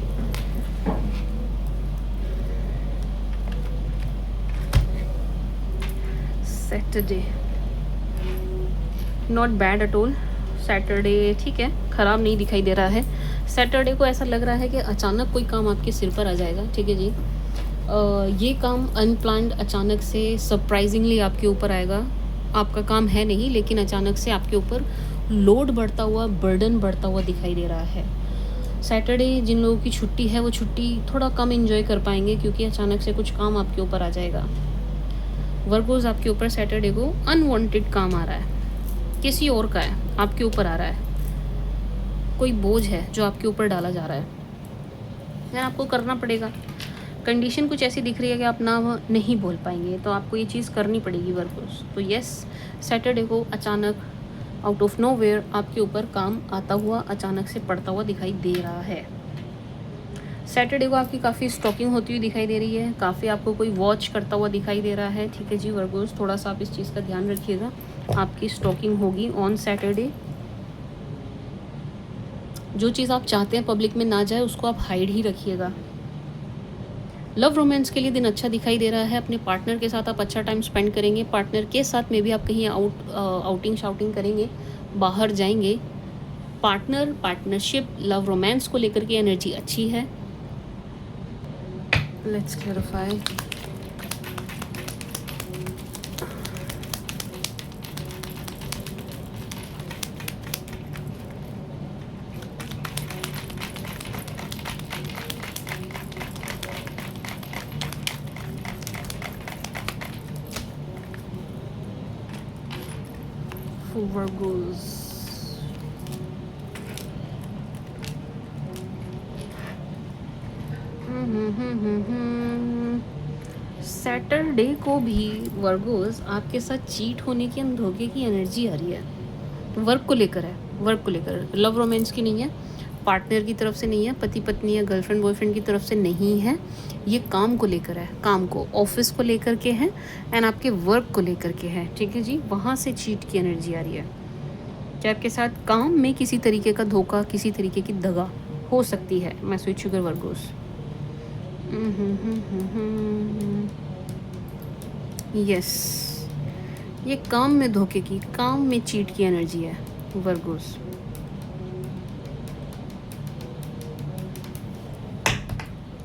Saturday not bad at all. Saturday ठीक है, ख़राब नहीं दिखाई दे रहा है। सैटरडे को ऐसा लग रहा है कि अचानक कोई काम आपके सिर पर आ जाएगा, ठीक है जी। ये काम अनप्लान्ड अचानक से सरप्राइजिंगली आपके ऊपर आएगा। आपका काम है नहीं, लेकिन अचानक से आपके ऊपर लोड बढ़ता हुआ, बर्डन बढ़ता हुआ दिखाई दे रहा है। सैटरडे जिन लोगों की छुट्टी है वो छुट्टी थोड़ा कम एंजॉय कर पाएंगे, क्योंकि अचानक से कुछ काम आपके ऊपर आ जाएगा। वर्गोस आपके ऊपर सैटरडे को अनवांटेड काम आ रहा है, किसी और का है, आपके ऊपर आ रहा है। कोई बोझ है जो आपके ऊपर डाला जा रहा है, यार आपको करना पड़ेगा। कंडीशन कुछ ऐसी दिख रही है कि आप ना नहीं बोल पाएंगे, तो आपको ये चीज़ करनी पड़ेगी वर्कर्स। तो यस, सैटरडे को अचानक आउट ऑफ नोवेयर आपके ऊपर काम आता हुआ, अचानक से पड़ता हुआ दिखाई दे रहा है। सैटरडे को आपकी काफ़ी स्टॉकिंग होती हुई दिखाई दे रही है, काफ़ी आपको कोई वॉच करता हुआ दिखाई दे रहा है, ठीक है जी वर्गोस। थोड़ा सा आप इस चीज़ का ध्यान रखिएगा, आपकी स्टॉकिंग होगी ऑन सैटरडे। जो चीज़ आप चाहते हैं पब्लिक में ना जाए, उसको आप हाइड ही रखिएगा। लव रोमांस के लिए दिन अच्छा दिखाई दे रहा है। अपने पार्टनर के साथ आप अच्छा टाइम स्पेंड करेंगे। पार्टनर के साथ में भी आप कहीं आउटिंग शाउटिंग करेंगे, बाहर जाएंगे। पार्टनर, पार्टनरशिप, लव रोमांस को लेकर के एनर्जी अच्छी है। Let's clarify. Virgos. सैटरडे को भी वर्गोस आपके साथ चीट होने की, धोखे की एनर्जी आ रही है। वर्क को लेकर है, वर्क को लेकर, लव रोमांस की नहीं है, पार्टनर की तरफ से नहीं है, पति पत्नी या गर्लफ्रेंड बॉयफ्रेंड की तरफ से नहीं है। ये काम को लेकर है, काम को, ऑफिस को लेकर के है, एंड आपके वर्क को लेकर के है, ठीक है जी। वहाँ से चीट की एनर्जी आ रही है कि आपके साथ काम में किसी तरीके का धोखा, किसी तरीके की दगा हो सकती है। मैं स्विच शुगर वर्गोस। यस, ये काम में धोखे की, काम में चीट की एनर्जी है Virgos.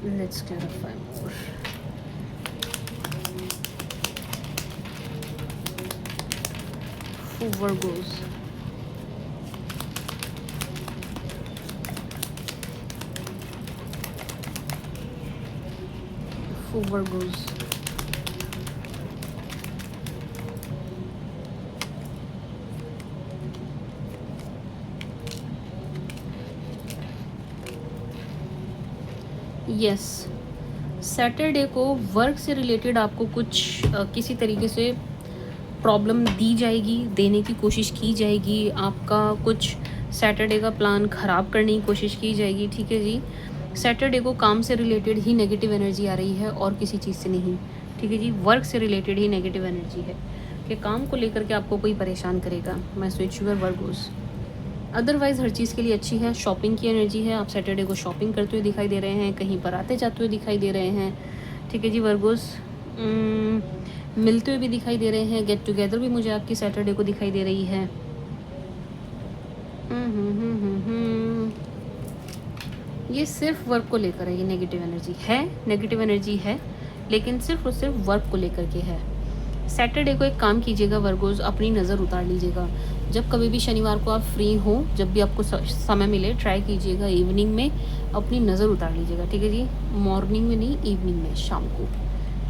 Let's clarify more. Virgo's, Virgos. Yes, Saturday को वर्क से रिलेटेड आपको कुछ किसी तरीके से प्रॉब्लम दी जाएगी, देने की कोशिश की जाएगी। आपका कुछ सैटरडे का प्लान ख़राब करने की कोशिश की जाएगी, ठीक है जी। सैटरडे को काम से रिलेटेड ही नेगेटिव एनर्जी आ रही है और किसी चीज़ से नहीं, ठीक है जी। वर्क से रिलेटेड ही नेगेटिव एनर्जी है कि काम को लेकर के आपको कोई परेशान करेगा। मैं स्विच यूर वर्गोस। अदरवाइज़ हर चीज़ के लिए अच्छी है। शॉपिंग की एनर्जी है, आप सैटरडे को शॉपिंग करते हुए दिखाई दे रहे हैं, कहीं पर आते जाते हुए दिखाई दे रहे हैं, ठीक है जी वर्गोस। मिलते हुए भी दिखाई दे रहे हैं, गेट टुगेदर भी मुझे आपकी सैटरडे को दिखाई दे रही है। ये सिर्फ वर्क को लेकर है, ये नेगेटिव एनर्जी है, नेगेटिव एनर्जी है, लेकिन सिर्फ और सिर्फ वर्क को लेकर के है। सैटरडे को एक काम कीजिएगा वर्गोस, अपनी नज़र उतार लीजिएगा। जब कभी भी शनिवार को आप फ्री हो, जब भी आपको समय मिले, ट्राई कीजिएगा इवनिंग में अपनी नज़र उतार लीजिएगा, ठीक है जी। मॉर्निंग में नहीं, इवनिंग में, शाम को,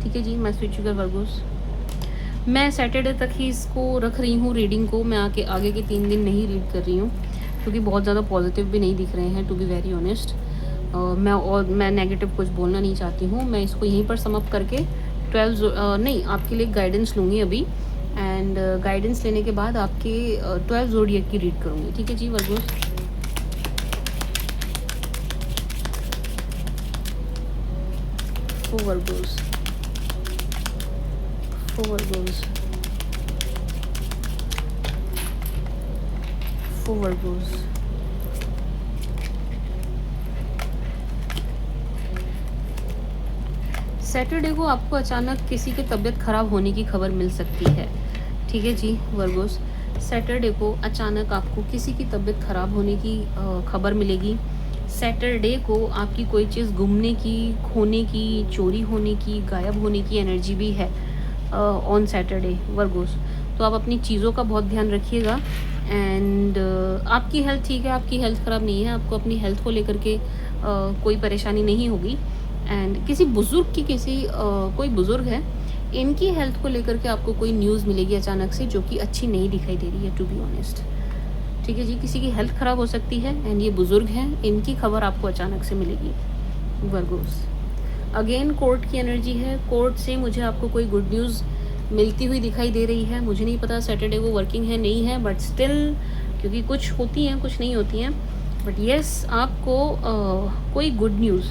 ठीक है जी। मैं स्विच कर वर्गोस। मैं सैटरडे तक ही इसको रख रही हूँ रीडिंग को, मैं आगे के 3 दिन नहीं रीड कर रही हूँ क्योंकि बहुत ज़्यादा पॉजिटिव भी नहीं दिख रहे हैं, टू बी वेरी ऑनेस्ट। मैं नेगेटिव कुछ बोलना नहीं चाहती हूँ। मैं इसको यहीं पर सम अप करके 12 नहीं, आपके लिए गाइडेंस लूँगी अभी, एंड गाइडेंस लेने के बाद आपके 12 ज़ोडिएक की रीड करूँगी, ठीक है जी Virgos. For Virgos, for Virgos, for Virgos. Saturday को आपको अचानक किसी की तबीयत ख़राब होने की खबर मिल सकती है, ठीक है जी वर्गोस। सैटरडे को अचानक आपको किसी की तबीयत ख़राब होने की खबर मिलेगी। सैटरडे को आपकी कोई चीज़ गुमने की, खोने की, चोरी होने की, गायब होने की एनर्जी भी है ऑन सैटरडे वर्गोस। तो आप अपनी चीज़ों का बहुत ध्यान रखिएगा। एंड आपकी हेल्थ ठीक है, आपकी हेल्थ ख़राब नहीं है, आपको अपनी हेल्थ को लेकर के कोई परेशानी नहीं होगी। एंड किसी बुज़ुर्ग की कोई बुज़ुर्ग है, इनकी हेल्थ को लेकर के आपको कोई न्यूज़ मिलेगी अचानक से जो कि अच्छी नहीं दिखाई दे रही है, टू बी ऑनेस्ट, ठीक है जी। किसी की हेल्थ ख़राब हो सकती है एंड ये बुज़ुर्ग हैं, इनकी खबर आपको अचानक से मिलेगी वर्गोस। अगेन कोर्ट की एनर्जी है, कोर्ट से मुझे आपको कोई गुड न्यूज़ मिलती हुई दिखाई दे रही है। मुझे नहीं पता सैटरडे को वर्किंग है नहीं है, बट स्टिल, क्योंकि कुछ होती हैं कुछ नहीं होती हैं, बट येस आपको कोई गुड न्यूज़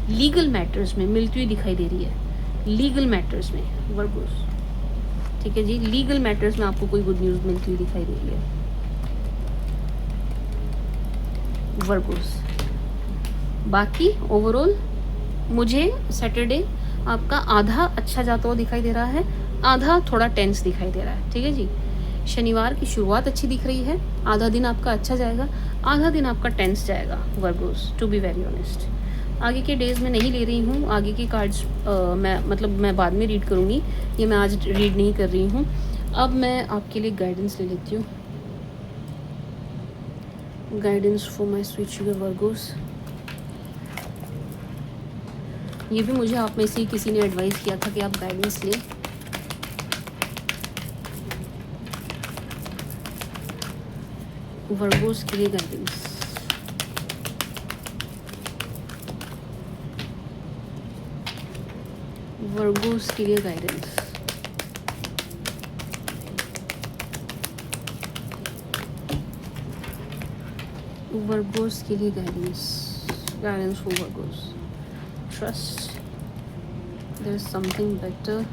लीगल मैटर्स में मिलती हुई दिखाई दे रही है, लीगल मैटर्स में वर्गोस, ठीक है जी। लीगल मैटर्स में आपको कोई गुड न्यूज़ मिलती हुई दिखाई दे रही है वर्गोस। बाकी ओवरऑल मुझे सैटरडे आपका आधा अच्छा जाता हुआ दिखाई दे रहा है, आधा थोड़ा टेंस दिखाई दे रहा है, ठीक है जी। शनिवार की शुरुआत अच्छी दिख रही है, आधा दिन आपका अच्छा जाएगा, आधा दिन आपका टेंस जाएगा Virgos, to be very honest. आगे के डेज़ में नहीं ले रही हूँ, आगे की कार्ड्स मैं बाद में रीड करूँगी, ये मैं आज रीड नहीं कर रही हूँ। अब मैं आपके लिए गाइडेंस ले लेती हूँ, guidance for my sweet sugar Virgo's. ये भी मुझे आप में से किसी ने एडवाइस किया था कि आप गाइडेंस लें। वर्गोस के लिए गाइडेंस, वर्गोस के लिए गाइडेंस, वर्गोस के लिए guidance, guidance for Virgos. Trust, there is something better,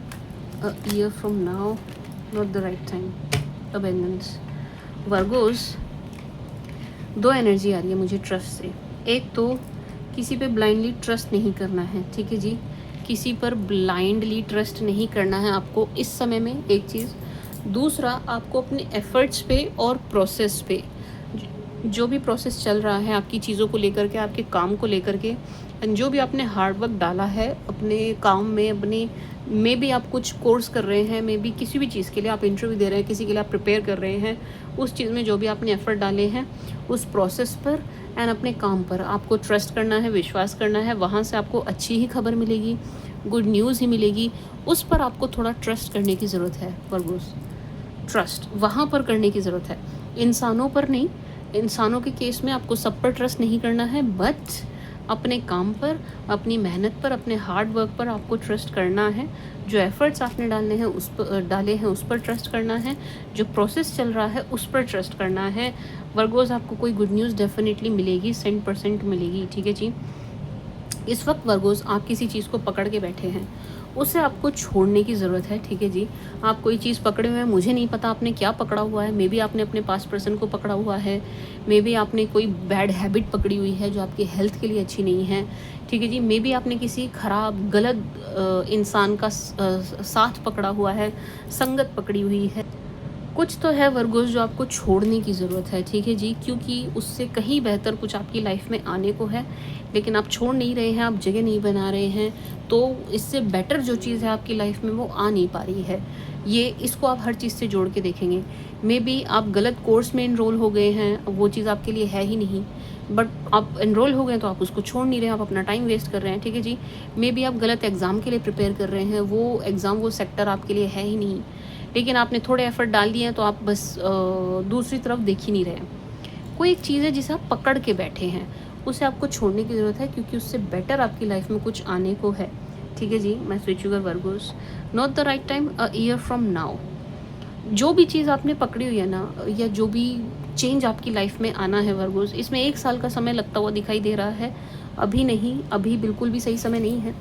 a year from now, not the right time, abundance. Virgos, 2 energy आ रही है मुझे ट्रस्ट से। एक तो किसी पे ब्लाइंडली ट्रस्ट नहीं करना है, ठीक है जी। किसी पर ब्लाइंडली ट्रस्ट नहीं करना है आपको इस समय में, एक चीज़। दूसरा, आपको अपने एफर्ट्स पे और प्रोसेस पे, जो भी प्रोसेस चल रहा है आपकी चीज़ों को लेकर के, आपके काम को लेकर के, जो भी आपने हार्ड वर्क डाला है अपने काम में, अपने में भी आप कुछ कोर्स कर रहे हैं, मे बी किसी भी चीज़ के लिए आप इंटरव्यू दे रहे हैं, किसी के लिए आप प्रिपेयर कर रहे हैं, उस चीज़ में जो भी आपने एफर्ट डाले हैं उस प्रोसेस पर एंड अपने काम पर आपको ट्रस्ट करना है, विश्वास करना है। वहाँ से आपको अच्छी ही खबर मिलेगी, गुड न्यूज़ ही मिलेगी। उस पर आपको थोड़ा ट्रस्ट करने की ज़रूरत है वर्गोस। ट्रस्ट वहाँ पर करने की ज़रूरत है, इंसानों पर नहीं। इंसानों के केस में आपको सब पर ट्रस्ट नहीं करना है, बट अपने काम पर, अपनी मेहनत पर, अपने हार्ड वर्क पर आपको ट्रस्ट करना है। जो एफर्ट्स आपने डाले हैं उस पर ट्रस्ट करना है। जो प्रोसेस चल रहा है उस पर ट्रस्ट करना है। वर्गोस, आपको कोई गुड न्यूज़ डेफिनेटली मिलेगी, 100% मिलेगी, ठीक है जी। इस वक्त वर्गोस आप किसी चीज़ को पकड़ के बैठे हैं, उसे आपको छोड़ने की ज़रूरत है, ठीक है जी। आप कोई चीज़ पकड़े हुए हैं, मुझे नहीं पता आपने क्या पकड़ा हुआ है। मे बी आपने अपने पास्ट पर्सन को पकड़ा हुआ है, मे बी आपने कोई बैड हैबिट पकड़ी हुई है जो आपकी हेल्थ के लिए अच्छी नहीं है, ठीक है जी। मे बी आपने किसी खराब गलत इंसान का साथ पकड़ा हुआ है, संगत पकड़ी हुई है। कुछ तो है वर्गोस जो आपको छोड़ने की ज़रूरत है, ठीक है जी, क्योंकि उससे कहीं बेहतर कुछ आपकी लाइफ में आने को है, लेकिन आप छोड़ नहीं रहे हैं, आप जगह नहीं बना रहे हैं, तो इससे बेटर जो चीज़ है आपकी लाइफ में वो आ नहीं पा रही है। ये इसको आप हर चीज़ से जोड़ के देखेंगे। मे बी आप गलत कोर्स में इनरोल हो गए हैं, वो चीज़ आपके लिए है ही नहीं, बट आप इनरोल हो गए तो आप उसको छोड़ नहीं रहे हैं, आप अपना टाइम वेस्ट कर रहे हैं, ठीक है जी। मे बी आप गलत एग्ज़ाम के लिए प्रिपेयर कर रहे हैं, वो एग्ज़ाम वो सेक्टर आपके लिए है ही नहीं, लेकिन आपने थोड़े एफर्ट डाल दिए हैं तो आप बस दूसरी तरफ देख ही नहीं रहे हैं। कोई एक चीज़ है जिसे आप पकड़ के बैठे हैं, उसे आपको छोड़ने की ज़रूरत है, क्योंकि उससे बेटर आपकी लाइफ में कुछ आने को है, ठीक है जी। मैं switch sugar Virgo's, not the right time, a year from now. जो भी चीज़ आपने पकड़ी हुई है ना, या जो भी चेंज आपकी लाइफ में आना है वर्गोस, इसमें 1 साल का समय लगता हुआ दिखाई दे रहा है। अभी नहीं, अभी बिल्कुल भी सही समय नहीं है।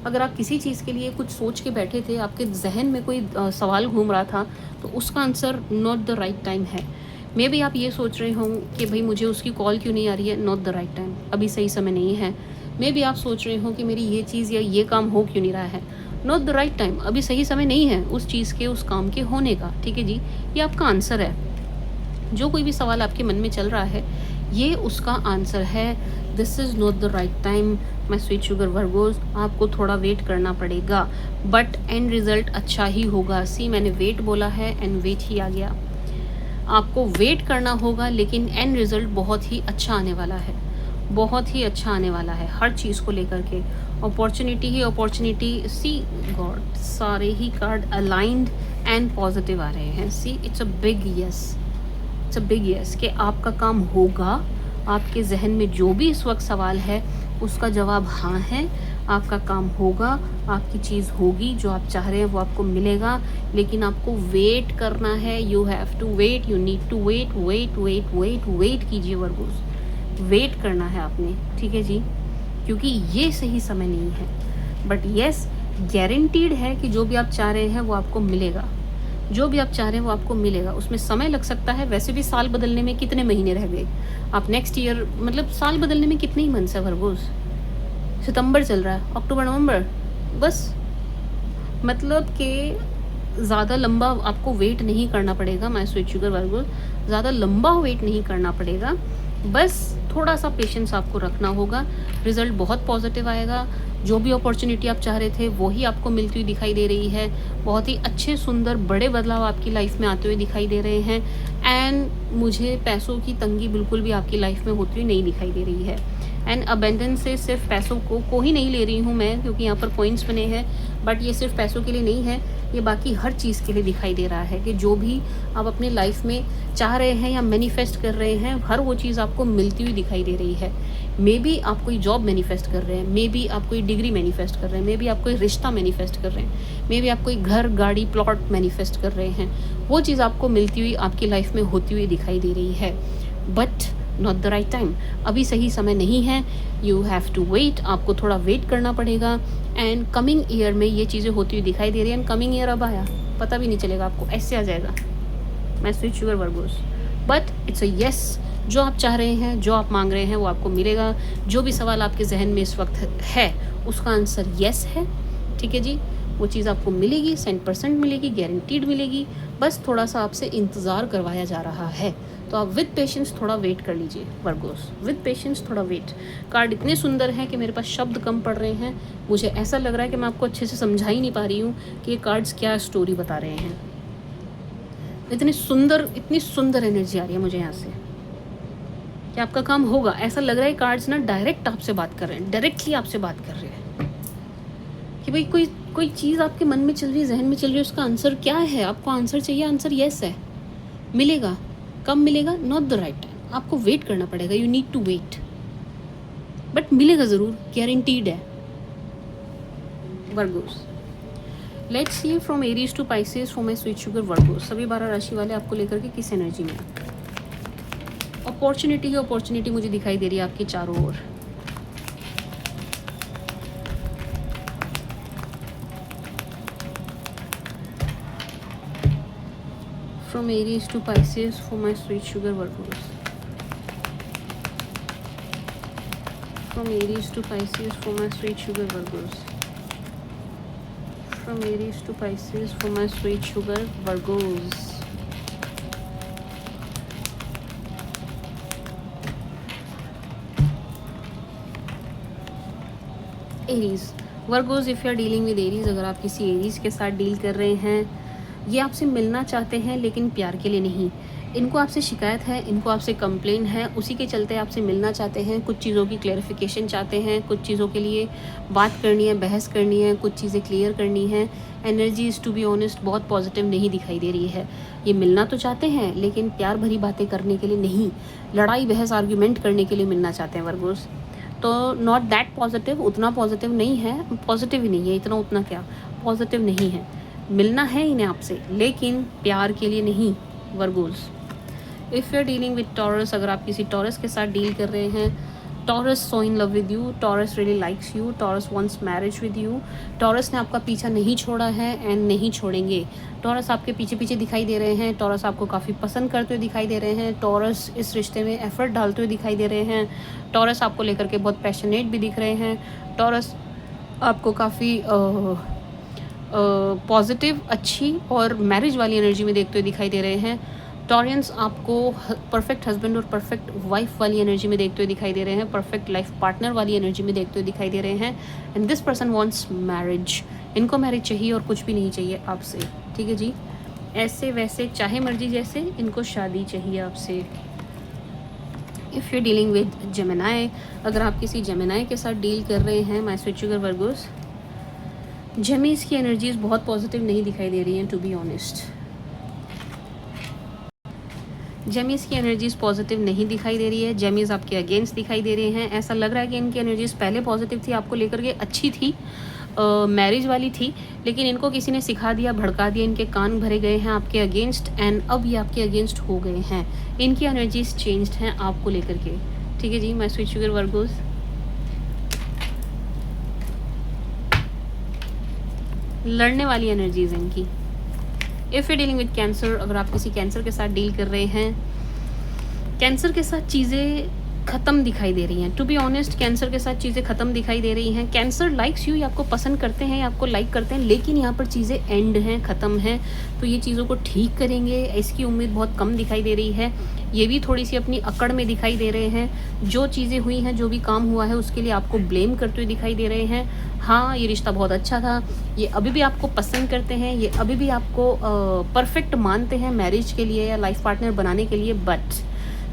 अगर आप किसी चीज़ के लिए कुछ सोच के बैठे थे, आपके जहन में कोई सवाल घूम रहा था, तो उसका answer not the right time है। मे बी आप ये सोच रहे हों कि भाई मुझे उसकी कॉल क्यों नहीं आ रही है, नॉट द राइट टाइम, अभी सही समय नहीं है। मे बी आप सोच रहे हो कि मेरी ये चीज़ या ये काम हो क्यों नहीं रहा है, नॉट द राइट टाइम, अभी सही समय नहीं है उस चीज़ के, उस काम के होने का, ठीक है जी। ये आपका आंसर है। जो कोई भी सवाल आपके मन में चल रहा है, ये उसका आंसर है। This is not the right time, my sweet sugar Virgo's, आपको थोड़ा वेट करना पड़ेगा, बट एंड रिजल्ट अच्छा ही होगा। सी, मैंने वेट बोला है एंड वेट ही आ गया। आपको वेट करना होगा, लेकिन एंड रिजल्ट बहुत ही अच्छा आने वाला है, बहुत ही अच्छा आने वाला है हर चीज़ को लेकर के। अपॉर्चुनिटी ही अपॉर्चुनिटी, सी गॉड, सारे ही कार्ड अलाइंड एंड पॉजिटिव आ रहे हैं। See, it's a big yes, it's a big yes कि आपका काम होगा। आपके जहन में जो भी इस वक्त सवाल है, उसका जवाब हाँ है। आपका काम होगा, आपकी चीज़ होगी, जो आप चाह रहे हैं वो आपको मिलेगा, लेकिन आपको वेट करना है। You have to wait, you need to wait, wait wait wait wait कीजिए वर्गोस, वेट करना है आपने, ठीक है जी, क्योंकि ये सही समय नहीं है। बट येस, गारंटीड है कि जो भी आप चाह रहे हैं वो आपको मिलेगा, जो भी आप चाह रहे हैं वो आपको मिलेगा। उसमें समय लग सकता है, वैसे भी साल बदलने में कितने महीने रह गए, आप नेक्स्ट ईयर, मतलब साल बदलने में कितने ही मंथ्स है वर्गोस, सितंबर चल रहा है, अक्टूबर नवंबर, बस, मतलब कि ज़्यादा लंबा आपको वेट नहीं करना पड़ेगा। माय स्वीट शुगर वर्गोस, ज़्यादा लंबा वेट नहीं करना पड़ेगा, बस थोड़ा सा पेशेंस आपको रखना होगा। रिज़ल्ट बहुत पॉजिटिव आएगा। जो भी अपॉर्चुनिटी आप चाह रहे थे वो ही आपको मिलती हुई दिखाई दे रही है। बहुत ही अच्छे, सुंदर, बड़े बदलाव आपकी लाइफ में आते हुए दिखाई दे रहे हैं। एंड मुझे पैसों की तंगी बिल्कुल भी आपकी लाइफ में होती हुई नहीं दिखाई दे रही है। एंड अबेंडेंस से सिर्फ पैसों को ही नहीं ले रही हूँ मैं, क्योंकि यहाँ पर पॉइंट्स बने हैं, बट ये सिर्फ पैसों के लिए नहीं है, ये बाकी हर चीज़ के लिए दिखाई दे रहा है कि जो भी आप अपने लाइफ में चाह रहे हैं या मैनिफेस्ट कर रहे हैं, हर वो चीज़ आपको मिलती हुई दिखाई दे रही है। मे बी आप कोई जॉब मैनिफेस्ट कर रहे हैं, मे बी आप कोई डिग्री मैनिफेस्ट कर रहे हैं, मे बी आप कोई रिश्ता मैनिफेस्ट कर रहे हैं, मे बी आप कोई घर, गाड़ी, प्लॉट मैनिफेस्ट कर रहे हैं, वो चीज़ आपको मिलती हुई आपकी लाइफ में होती हुई दिखाई दे रही है। But not the right time, अभी सही समय नहीं है। यू हैव टू वेट, आपको थोड़ा वेट करना पड़ेगा। एंड कमिंग ईयर में ये चीज़ें होती हुई दिखाई दे रही है। एंड कमिंग ईयर अब आया, पता भी नहीं चलेगा आपको, ऐसे आ जाएगा। मैं sweet sugar Virgo's, but it's a yes, जो आप चाह रहे हैं, जो आप मांग रहे हैं वो आपको मिलेगा। जो भी सवाल आपके जहन में इस वक्त है, उसका आंसर यस है, ठीक है जी। वो चीज़ आपको मिलेगी, 100% मिलेगी, गारंटीड मिलेगी। बस थोड़ा सा आपसे इंतज़ार करवाया जा रहा है, तो आप विद पेशेंस थोड़ा वेट कर लीजिए वर्गोस, विद पेशेंस थोड़ा वेट। कार्ड इतने सुंदर हैं कि मेरे पास शब्द कम पड़ रहे हैं। मुझे ऐसा लग रहा है कि मैं आपको अच्छे से समझा ही नहीं पा रही हूँ कि ये कार्ड्स क्या स्टोरी बता रहे हैं। इतनी सुंदर एनर्जी आ रही है मुझे यहाँ से कि आपका काम होगा। ऐसा लग रहा है कार्ड्स ना डायरेक्ट आपसे बात कर रहे हैं, डायरेक्टली आपसे बात कर रहे हैं कि भाई कोई चीज़ आपके मन में चल रही है, जहन में चल रही है, उसका आंसर क्या है, आपको आंसर चाहिए, आंसर यस है, मिलेगा। कब मिलेगा? नॉट द राइट टाइम, आपको वेट करना पड़ेगा, you need to wait, but मिलेगा ज़रूर, गारंटीड है Virgos. Let's see from Aries to Pisces for my sweet sugar Virgos, सभी 12 राशि वाले आपको लेकर के किस एनर्जी में। अपॉर्चुनिटी ही अपॉर्चुनिटी मुझे दिखाई दे रही है आपके चारों ओर। From Aries to Pisces for my sweet sugar Virgos. From Aries to Pisces for my sweet sugar Virgos. From Aries to Pisces for my sweet sugar Virgos. Aries Virgos, if you are dealing with Aries, अगर आप किसी Aries के साथ deal कर रहे हैं, ये आपसे मिलना चाहते हैं लेकिन प्यार के लिए नहीं। इनको आपसे शिकायत है, इनको आपसे कंप्लेन है, उसी के चलते आपसे मिलना चाहते हैं। कुछ चीज़ों की क्लैरिफिकेशन चाहते हैं, कुछ चीज़ों के लिए बात करनी है, बहस करनी है, कुछ चीज़ें क्लियर करनी है। एनर्जीज टू बी ऑनेस्ट बहुत पॉजिटिव नहीं दिखाई दे रही है। ये मिलना तो चाहते हैं लेकिन प्यार भरी बातें करने के लिए नहीं, लड़ाई बहस आर्ग्यूमेंट करने के लिए मिलना चाहते हैं वर्गोस। तो नॉट दैट पॉजिटिव, उतना पॉजिटिव नहीं है, पॉजिटिव ही नहीं है, इतना उतना क्या पॉजिटिव नहीं है। मिलना है इन्हें आपसे लेकिन प्यार के लिए नहीं Virgos. If you are dealing with Taurus, अगर आप किसी टॉरस के साथ डील कर रहे हैं, taurus so in love with you, taurus really likes you, taurus wants marriage with you. Taurus ने आपका पीछा नहीं छोड़ा है एंड नहीं छोड़ेंगे। टॉरस आपके पीछे पीछे दिखाई दे रहे हैं, टॉरस आपको काफ़ी पसंद करते हुए दिखाई दे रहे हैं, टॉरस इस रिश्ते में एफर्ट डालते हुए दिखाई दे रहे हैं, टॉरस आपको लेकर के बहुत पैशनेट भी दिख रहे हैं, टॉरस आपको काफ़ी पॉजिटिव, अच्छी और मैरिज वाली एनर्जी में देखते हुए दिखाई दे रहे हैं। टॉरियंस आपको परफेक्ट हस्बैंड और परफेक्ट वाइफ वाली एनर्जी में देखते हुए दिखाई दे रहे हैं, परफेक्ट लाइफ पार्टनर वाली एनर्जी में देखते हुए दिखाई दे रहे हैं। And this person wants marriage, इनको मैरिज चाहिए और कुछ भी नहीं चाहिए आपसे, ठीक है जी। ऐसे वैसे चाहे मर्जी जैसे, इनको शादी चाहिए आपसे। If you dealing with Gemini, अगर आप किसी जेमिनाई के साथ डील कर रहे हैं माय स्वीट शुगर वर्गोस, जेमीज की एनर्जीज बहुत पॉजिटिव नहीं दिखाई दे रही हैं टू बी ऑनेस्ट। जेमीज की एनर्जीज पॉजिटिव नहीं दिखाई दे रही है, जेमीज आपके अगेंस्ट दिखाई दे रहे हैं। ऐसा लग रहा है कि इनकी एनर्जीज पहले पॉजिटिव थी, आपको लेकर के अच्छी थी, मैरिज वाली थी, लेकिन इनको किसी ने सिखा दिया, भड़का दिया, इनके कान भरे गए हैं आपके अगेंस्ट एंड अब ये आपके अगेंस्ट हो गए हैं। इनकी एनर्जीज चेंज्ड हैं आपको लेकर के, ठीक है जी माय स्वीट शुगर वर्गोस। लड़ने वाली एनर्जीज इनकी। If you dealing with cancer, अगर आप किसी कैंसर के साथ डील कर रहे हैं, कैंसर के साथ चीज़ें ख़त्म दिखाई दे रही हैं टू बी ऑनेस्ट। कैंसर के साथ चीज़ें ख़त्म दिखाई दे रही हैं। कैंसर लाइक्स यू, ये आपको पसंद करते हैं, आपको लाइक करते हैं, लेकिन यहाँ पर चीज़ें एंड हैं, ख़त्म हैं। तो ये चीज़ों को ठीक करेंगे, इसकी उम्मीद बहुत कम दिखाई दे रही है। ये भी थोड़ी सी अपनी अकड़ में दिखाई दे रहे हैं। जो चीज़ें हुई हैं, जो भी काम हुआ है, उसके लिए आपको ब्लेम करते हुए दिखाई दे रहे हैं। हाँ, ये रिश्ता बहुत अच्छा था, ये अभी भी आपको पसंद करते हैं, ये अभी भी आपको परफेक्ट मानते हैं मैरिज के लिए या लाइफ पार्टनर बनाने के लिए, बट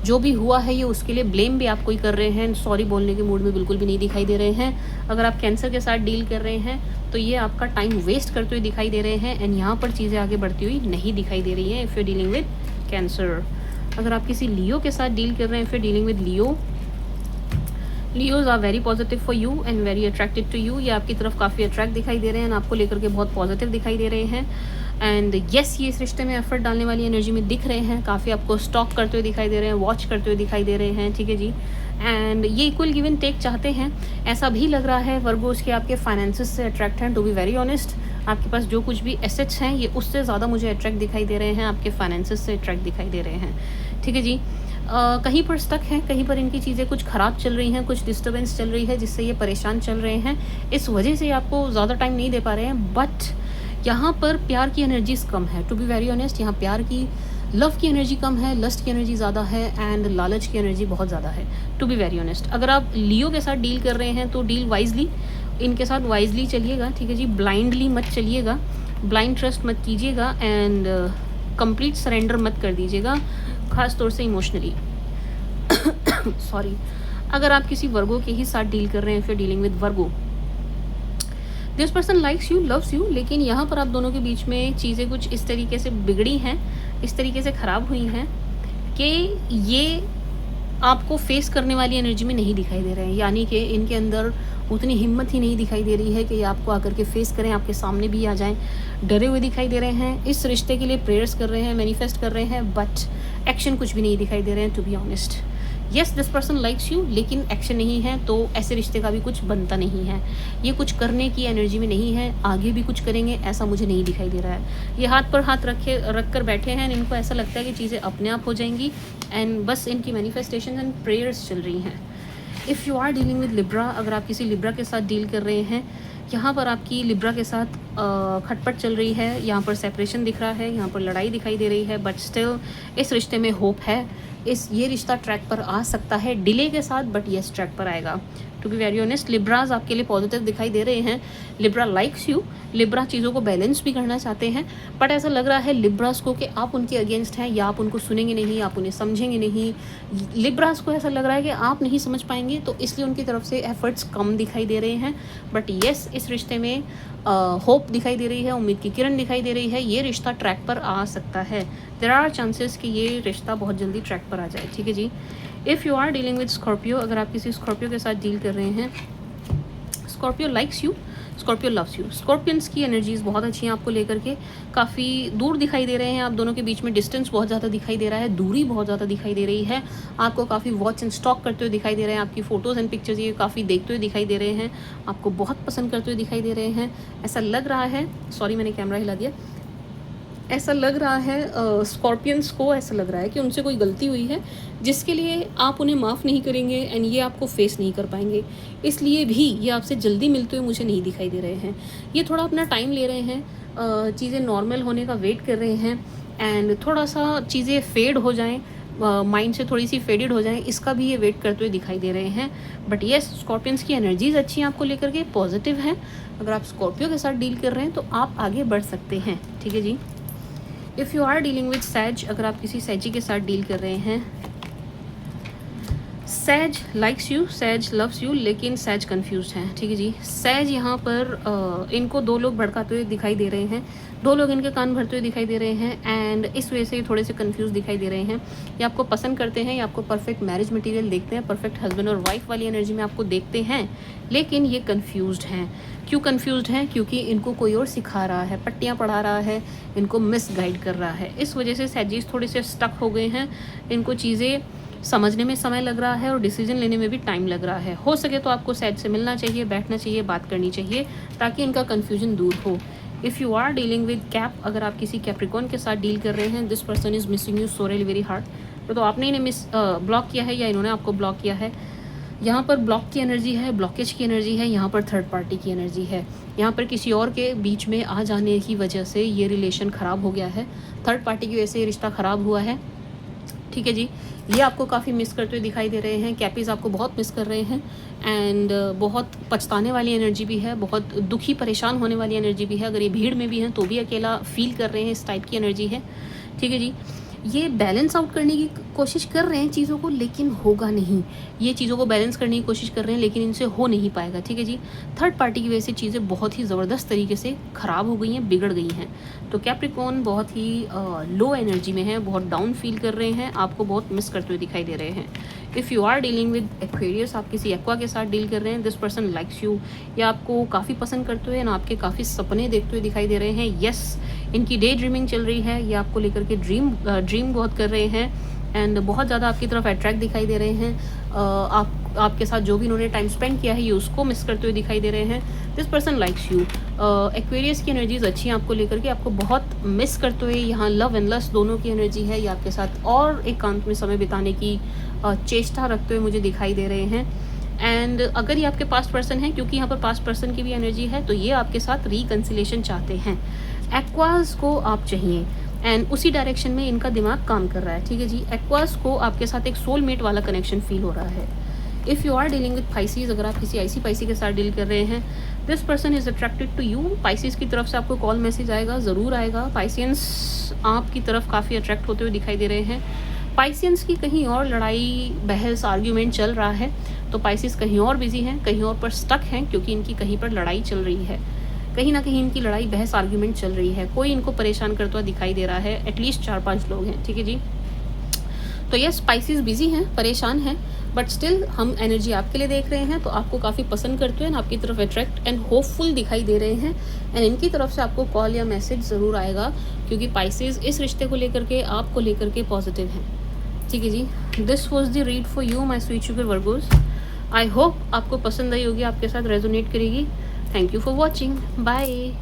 जो भी हुआ है ये उसके लिए ब्लेम भी आपको ही कर रहे हैं। सॉरी बोलने के मूड में बिल्कुल भी नहीं दिखाई दे रहे हैं। अगर आप कैंसर के साथ डील कर रहे हैं तो ये आपका टाइम वेस्ट करते हुए दिखाई दे रहे हैं एंड यहाँ पर चीज़ें आगे बढ़ती हुई नहीं दिखाई दे रही हैं। If you dealing with cancer, अगर आप किसी लियो के साथ डील कर रहे हैं, if you dealing with Leo, Leos are very positive for you and very attracted to you. ये आपकी तरफ काफ़ी अट्रैक्ट दिखाई दे रहे हैं, आपको लेकर के बहुत पॉजिटिव दिखाई दे रहे हैं। एंड येस, ये इस रिश्ते में एफर्ट डालने वाली एनर्जी में दिख रहे हैं, काफ़ी आपको स्टॉक करते हुए दिखाई दे रहे हैं, वॉच करते हुए दिखाई दे रहे हैं, ठीक है जी। एंड ये इक्वल गिव एंड टेक चाहते हैं, ऐसा भी लग रहा है वर्गोस के आपके फाइनेंसेस से अट्रैक्ट हैं। टू बी वेरी ऑनेस्ट, आपके पास जो कुछ भी एसेट्स हैं ये उससे ज़्यादा मुझे अट्रैक्ट दिखाई दे रहे हैं, आपके फाइनेंसेस से अट्रैक्ट दिखाई दे रहे हैं, ठीक है जी। कहीं पर स्टक हैं, कहीं पर इनकी चीज़ें कुछ ख़राब चल रही हैं, कुछ डिस्टर्बेंस चल रही है जिससे ये परेशान चल रहे हैं, इस वजह से आपको ज़्यादा टाइम नहीं दे पा रहे हैं। बट यहाँ पर प्यार की एनर्जीज कम है, टू बी वेरी ऑनेस्ट। यहाँ प्यार की, लव की एनर्जी कम है, लस्ट की एनर्जी ज़्यादा है एंड लालच की एनर्जी बहुत ज़्यादा है, टू बी वेरी ऑनेस्ट। अगर आप लियो के साथ डील कर रहे हैं तो डील वाइजली, इनके साथ वाइजली चलिएगा, ठीक है जी। ब्लाइंडली मत चलिएगा, ब्लाइंड ट्रस्ट मत कीजिएगा एंड कंप्लीट सरेंडर मत कर दीजिएगा, ख़ास तौर से इमोशनली। सॉरी, अगर आप किसी वर्गो के ही साथ डील कर रहे हैं, फिर dealing with Virgo, this person likes you, loves you, लेकिन यहाँ पर आप दोनों के बीच में चीज़ें कुछ इस तरीके से बिगड़ी हैं, इस तरीके से ख़राब हुई हैं कि ये आपको फेस करने वाली एनर्जी में नहीं दिखाई दे रहे हैं। यानी कि इनके अंदर उतनी हिम्मत ही नहीं दिखाई दे रही है कि ये आपको आकर के फेस करें, आपके सामने भी आ जाएं। डरे हुए दिखाई दे रहे हैं, इस रिश्ते के लिए प्रेयर्स कर रहे हैं, मैनिफेस्ट कर रहे हैं, बट एक्शन कुछ भी नहीं दिखाई दे रहे हैं, to be honest. Yes this person likes you, लेकिन एक्शन नहीं है, तो ऐसे रिश्ते का भी कुछ बनता नहीं है। ये कुछ करने की एनर्जी में नहीं है, आगे भी कुछ करेंगे ऐसा मुझे नहीं दिखाई दे रहा है। ये हाथ पर हाथ रख कर बैठे हैं, इनको ऐसा लगता है कि चीज़ें अपने आप हो जाएंगी, एंड बस इनकी मैनिफेस्टेशन एंड प्रेयर्स चल रही हैं। If you are dealing with Libra, अगर आप किसी लिब्रा के साथ डील कर रहे हैं, यहाँ पर आपकी लिब्रा के साथ खटपट चल रही है, यहाँ पर सेपरेशन दिख रहा है, यहाँ पर लड़ाई दिखाई दे रही है, बट स्टिल इस रिश्ते में होप है। ये रिश्ता ट्रैक पर आ सकता है डिले के साथ, बट येस ट्रैक पर आएगा। To be very honest, Libras आपके लिए पॉजिटिव दिखाई दे रहे हैं। लिब्रा लाइक्स यू, लिब्रा चीज़ों को बैलेंस भी करना चाहते हैं, बट ऐसा लग रहा है लिब्रास को कि आप उनके अगेंस्ट हैं, या आप उनको सुनेंगे नहीं, आप उन्हें समझेंगे नहीं। लिब्रास को ऐसा लग रहा है कि आप नहीं समझ पाएंगे, तो इसलिए उनकी तरफ से एफर्ट्स कम दिखाई दे रहे हैं। बट येस, इस रिश्ते में होप दिखाई दे रही है, उम्मीद की किरण दिखाई दे रही है। ये रिश्ता ट्रैक पर आ सकता है। देयर आर चांसेस कि ये रिश्ता बहुत जल्दी ट्रैक पर आ जाए। ठीक है जी। If you are dealing with Scorpio, अगर आप किसी स्कॉर्पियो के साथ डील कर रहे हैं, Scorpio likes you, Scorpio loves you. Scorpions की एनर्जीज बहुत अच्छी हैं आपको लेकर के, काफ़ी दूर दिखाई दे रहे हैं, आप दोनों के बीच में डिस्टेंस बहुत ज़्यादा दिखाई दे रहा है, दूरी बहुत ज़्यादा दिखाई दे रही है। आपको काफ़ी वॉच एंड स्टॉक करते हुए दिखाई दे रहे हैं, आपकी फ़ोटोज़ एंड पिक्चर्स ये काफ़ी देखते हुए दिखाई दे रहे हैं, आपको बहुत पसंद करते हुए दिखाई दे रहे हैं। ऐसा लग रहा है, सॉरी मैंने कैमरा हिला दिया, ऐसा लग रहा है स्कॉर्पियंस को ऐसा लग रहा है कि उनसे कोई गलती हुई है जिसके लिए आप उन्हें माफ़ नहीं करेंगे, एंड ये आपको फेस नहीं कर पाएंगे। इसलिए भी ये आपसे जल्दी मिलते हुए मुझे नहीं दिखाई दे रहे हैं। ये थोड़ा अपना टाइम ले रहे हैं, चीज़ें नॉर्मल होने का वेट कर रहे हैं, एंड थोड़ा सा चीज़ें फेड हो जाएं, माइंड से थोड़ी सी फेडेड हो जाएं, इसका भी ये वेट करते हुए दिखाई दे रहे हैं। बट येस, स्कॉर्पियंस की एनर्जीज अच्छी हैं आपको लेकर के, पॉजिटिव हैं। अगर आप स्कॉर्पियो के साथ डील कर रहे हैं तो आप आगे बढ़ सकते हैं। ठीक है जी। If you are dealing with सैज, अगर आप किसी सैजी के साथ डील कर रहे हैं, सैज लाइक्स यू, सैज लव्स यू, लेकिन सैज कंफ्यूज हैं। ठीक है जी। सैज यहाँ पर इनको दो लोग भड़काते हुए दिखाई दे रहे हैं, दो लोग इनके कान भरते हुए दिखाई दे रहे हैं, एंड इस वजह से ये थोड़े से कंफ्यूज दिखाई दे रहे हैं। ये आपको पसंद करते हैं, ये आपको परफेक्ट मैरिज मटेरियल देखते हैं, परफेक्ट हस्बैंड और वाइफ वाली एनर्जी में आपको देखते हैं, लेकिन ये कंफ्यूज्ड हैं। क्यों कंफ्यूज्ड हैं? क्योंकि इनको कोई और सिखा रहा है, पट्टियाँ पढ़ा रहा है, इनको मिस गाइड कर रहा है। इस वजह से सैजीज थोड़े से स्टक हो गए हैं, इनको चीज़ें समझने में समय लग रहा है और डिसीजन लेने में भी टाइम लग रहा है। हो सके तो आपको सैज से मिलना चाहिए, बैठना चाहिए, बात करनी चाहिए, ताकि इनका कन्फ्यूजन दूर हो। If you are dealing with Cap, अगर आप किसी कैप्रिकॉर्न के साथ डील कर रहे हैं, this person is missing you so really very hard. तो आपने इन्हें ब्लॉक किया है या इन्होंने आपको ब्लॉक किया है। यहाँ पर ब्लॉक की एनर्जी है, ब्लॉकेज की एनर्जी है, यहाँ पर थर्ड पार्टी की एनर्जी है। यहाँ पर किसी और के बीच में आ जाने की वजह से ये रिलेशन ख़राब हो गया है, थर्ड पार्टी की वजह से ये रिश्ता ख़राब हुआ है। ठीक है जी। ये आपको काफ़ी मिस करते हुए दिखाई दे रहे हैं, कैपीज़ आपको बहुत मिस कर रहे हैं, एंड बहुत पछताने वाली एनर्जी भी है, बहुत दुखी परेशान होने वाली एनर्जी भी है। अगर ये भीड़ में भी हैं तो भी अकेला फील कर रहे हैं, इस टाइप की एनर्जी है। ठीक है जी। ये बैलेंस आउट करने की कोशिश कर रहे हैं चीज़ों को, लेकिन होगा नहीं। ये चीज़ों को बैलेंस करने की कोशिश कर रहे हैं, लेकिन इनसे हो नहीं पाएगा। ठीक है जी। थर्ड पार्टी की वजह से चीज़ें बहुत ही ज़बरदस्त तरीके से ख़राब हो गई हैं, बिगड़ गई हैं। तो कैप्रिकॉर्न बहुत ही लो एनर्जी में है, बहुत डाउन फील कर रहे हैं, आपको बहुत मिस करते हुए दिखाई दे रहे हैं। If you are dealing with Aquarius, आप किसी एक्वा के साथ डील कर रहे हैं, दिस पर्सन लाइक्स यू, या आपको काफ़ी पसंद करते हुए ना आपके काफ़ी सपने देखते हुए दिखाई दे रहे हैं। येस, इनकी डे ड्रीमिंग चल रही है, ये आपको लेकर के ड्रीम बहुत कर रहे हैं, एंड बहुत ज़्यादा आपकी तरफ अट्रैक्ट दिखाई दे रहे हैं। आपके साथ जो भी इन्होंने टाइम स्पेंड किया है ये उसको मिस करते हुए दिखाई दे रहे हैं। This person likes you. Aquarius की एनर्जीज अच्छी हैं आपको लेकर के, आपको बहुत मिस करते हुए, यहाँ लव एंड लस्ट दोनों की एनर्जी है, ये आपके साथ और एकांत में समय बिताने की चेष्टा रखते हुए मुझे दिखाई दे रहे हैं। एंड अगर ये आपके पास्ट पर्सन है, क्योंकि यहाँ पर पास्ट पर्सन की भी एनर्जी है, तो ये आपके साथ रिकन्सिलेशन चाहते हैं। एक्वास को आप चाहिए, एंड उसी डायरेक्शन में इनका दिमाग काम कर रहा है। ठीक है जी। एक्वास को आपके साथ एक सोलमेट वाला कनेक्शन फील हो रहा है। If you are dealing with Pisces, अगर आप किसी आईसी पाइसी के साथ डील कर रहे हैं, this person is attracted to you. Pisces की तरफ से आपको कॉल मैसेज आएगा, ज़रूर आएगा। पाइसियंस आपकी तरफ काफ़ी अट्रैक्ट होते हुए दिखाई दे रहे हैं। पाइसियंस की कहीं और लड़ाई बहस आर्ग्यूमेंट चल रहा है, तो पाइसिस कहीं और बिजी हैं, कहीं और पर स्टक हैं, क्योंकि इनकी कहीं पर लड़ाई चल रही है, कहीं ना कहीं इनकी लड़ाई बहस आर्ग्यूमेंट चल रही है। कोई इनको परेशान करता हुआ दिखाई दे रहा है, एटलीस्ट 4-5 लोग हैं। ठीक है जी। तो ये स्पाइसीज बिजी हैं, परेशान हैं, बट स्टिल हम एनर्जी आपके लिए देख रहे हैं, तो आपको काफ़ी पसंद करते हैं, आपकी तरफ अट्रैक्ट एंड होपफुल दिखाई दे रहे हैं, एंड इनकी तरफ से आपको कॉल या मैसेज ज़रूर आएगा, क्योंकि पाइसेस इस रिश्ते को लेकर के, आपको लेकर के पॉजिटिव हैं। ठीक है जी, this was the read for you my sweet sugar Virgos. I hope आपको पसंद आई होगी, आपके साथ रेजोनेट करेगी। Thank you for watching, bye.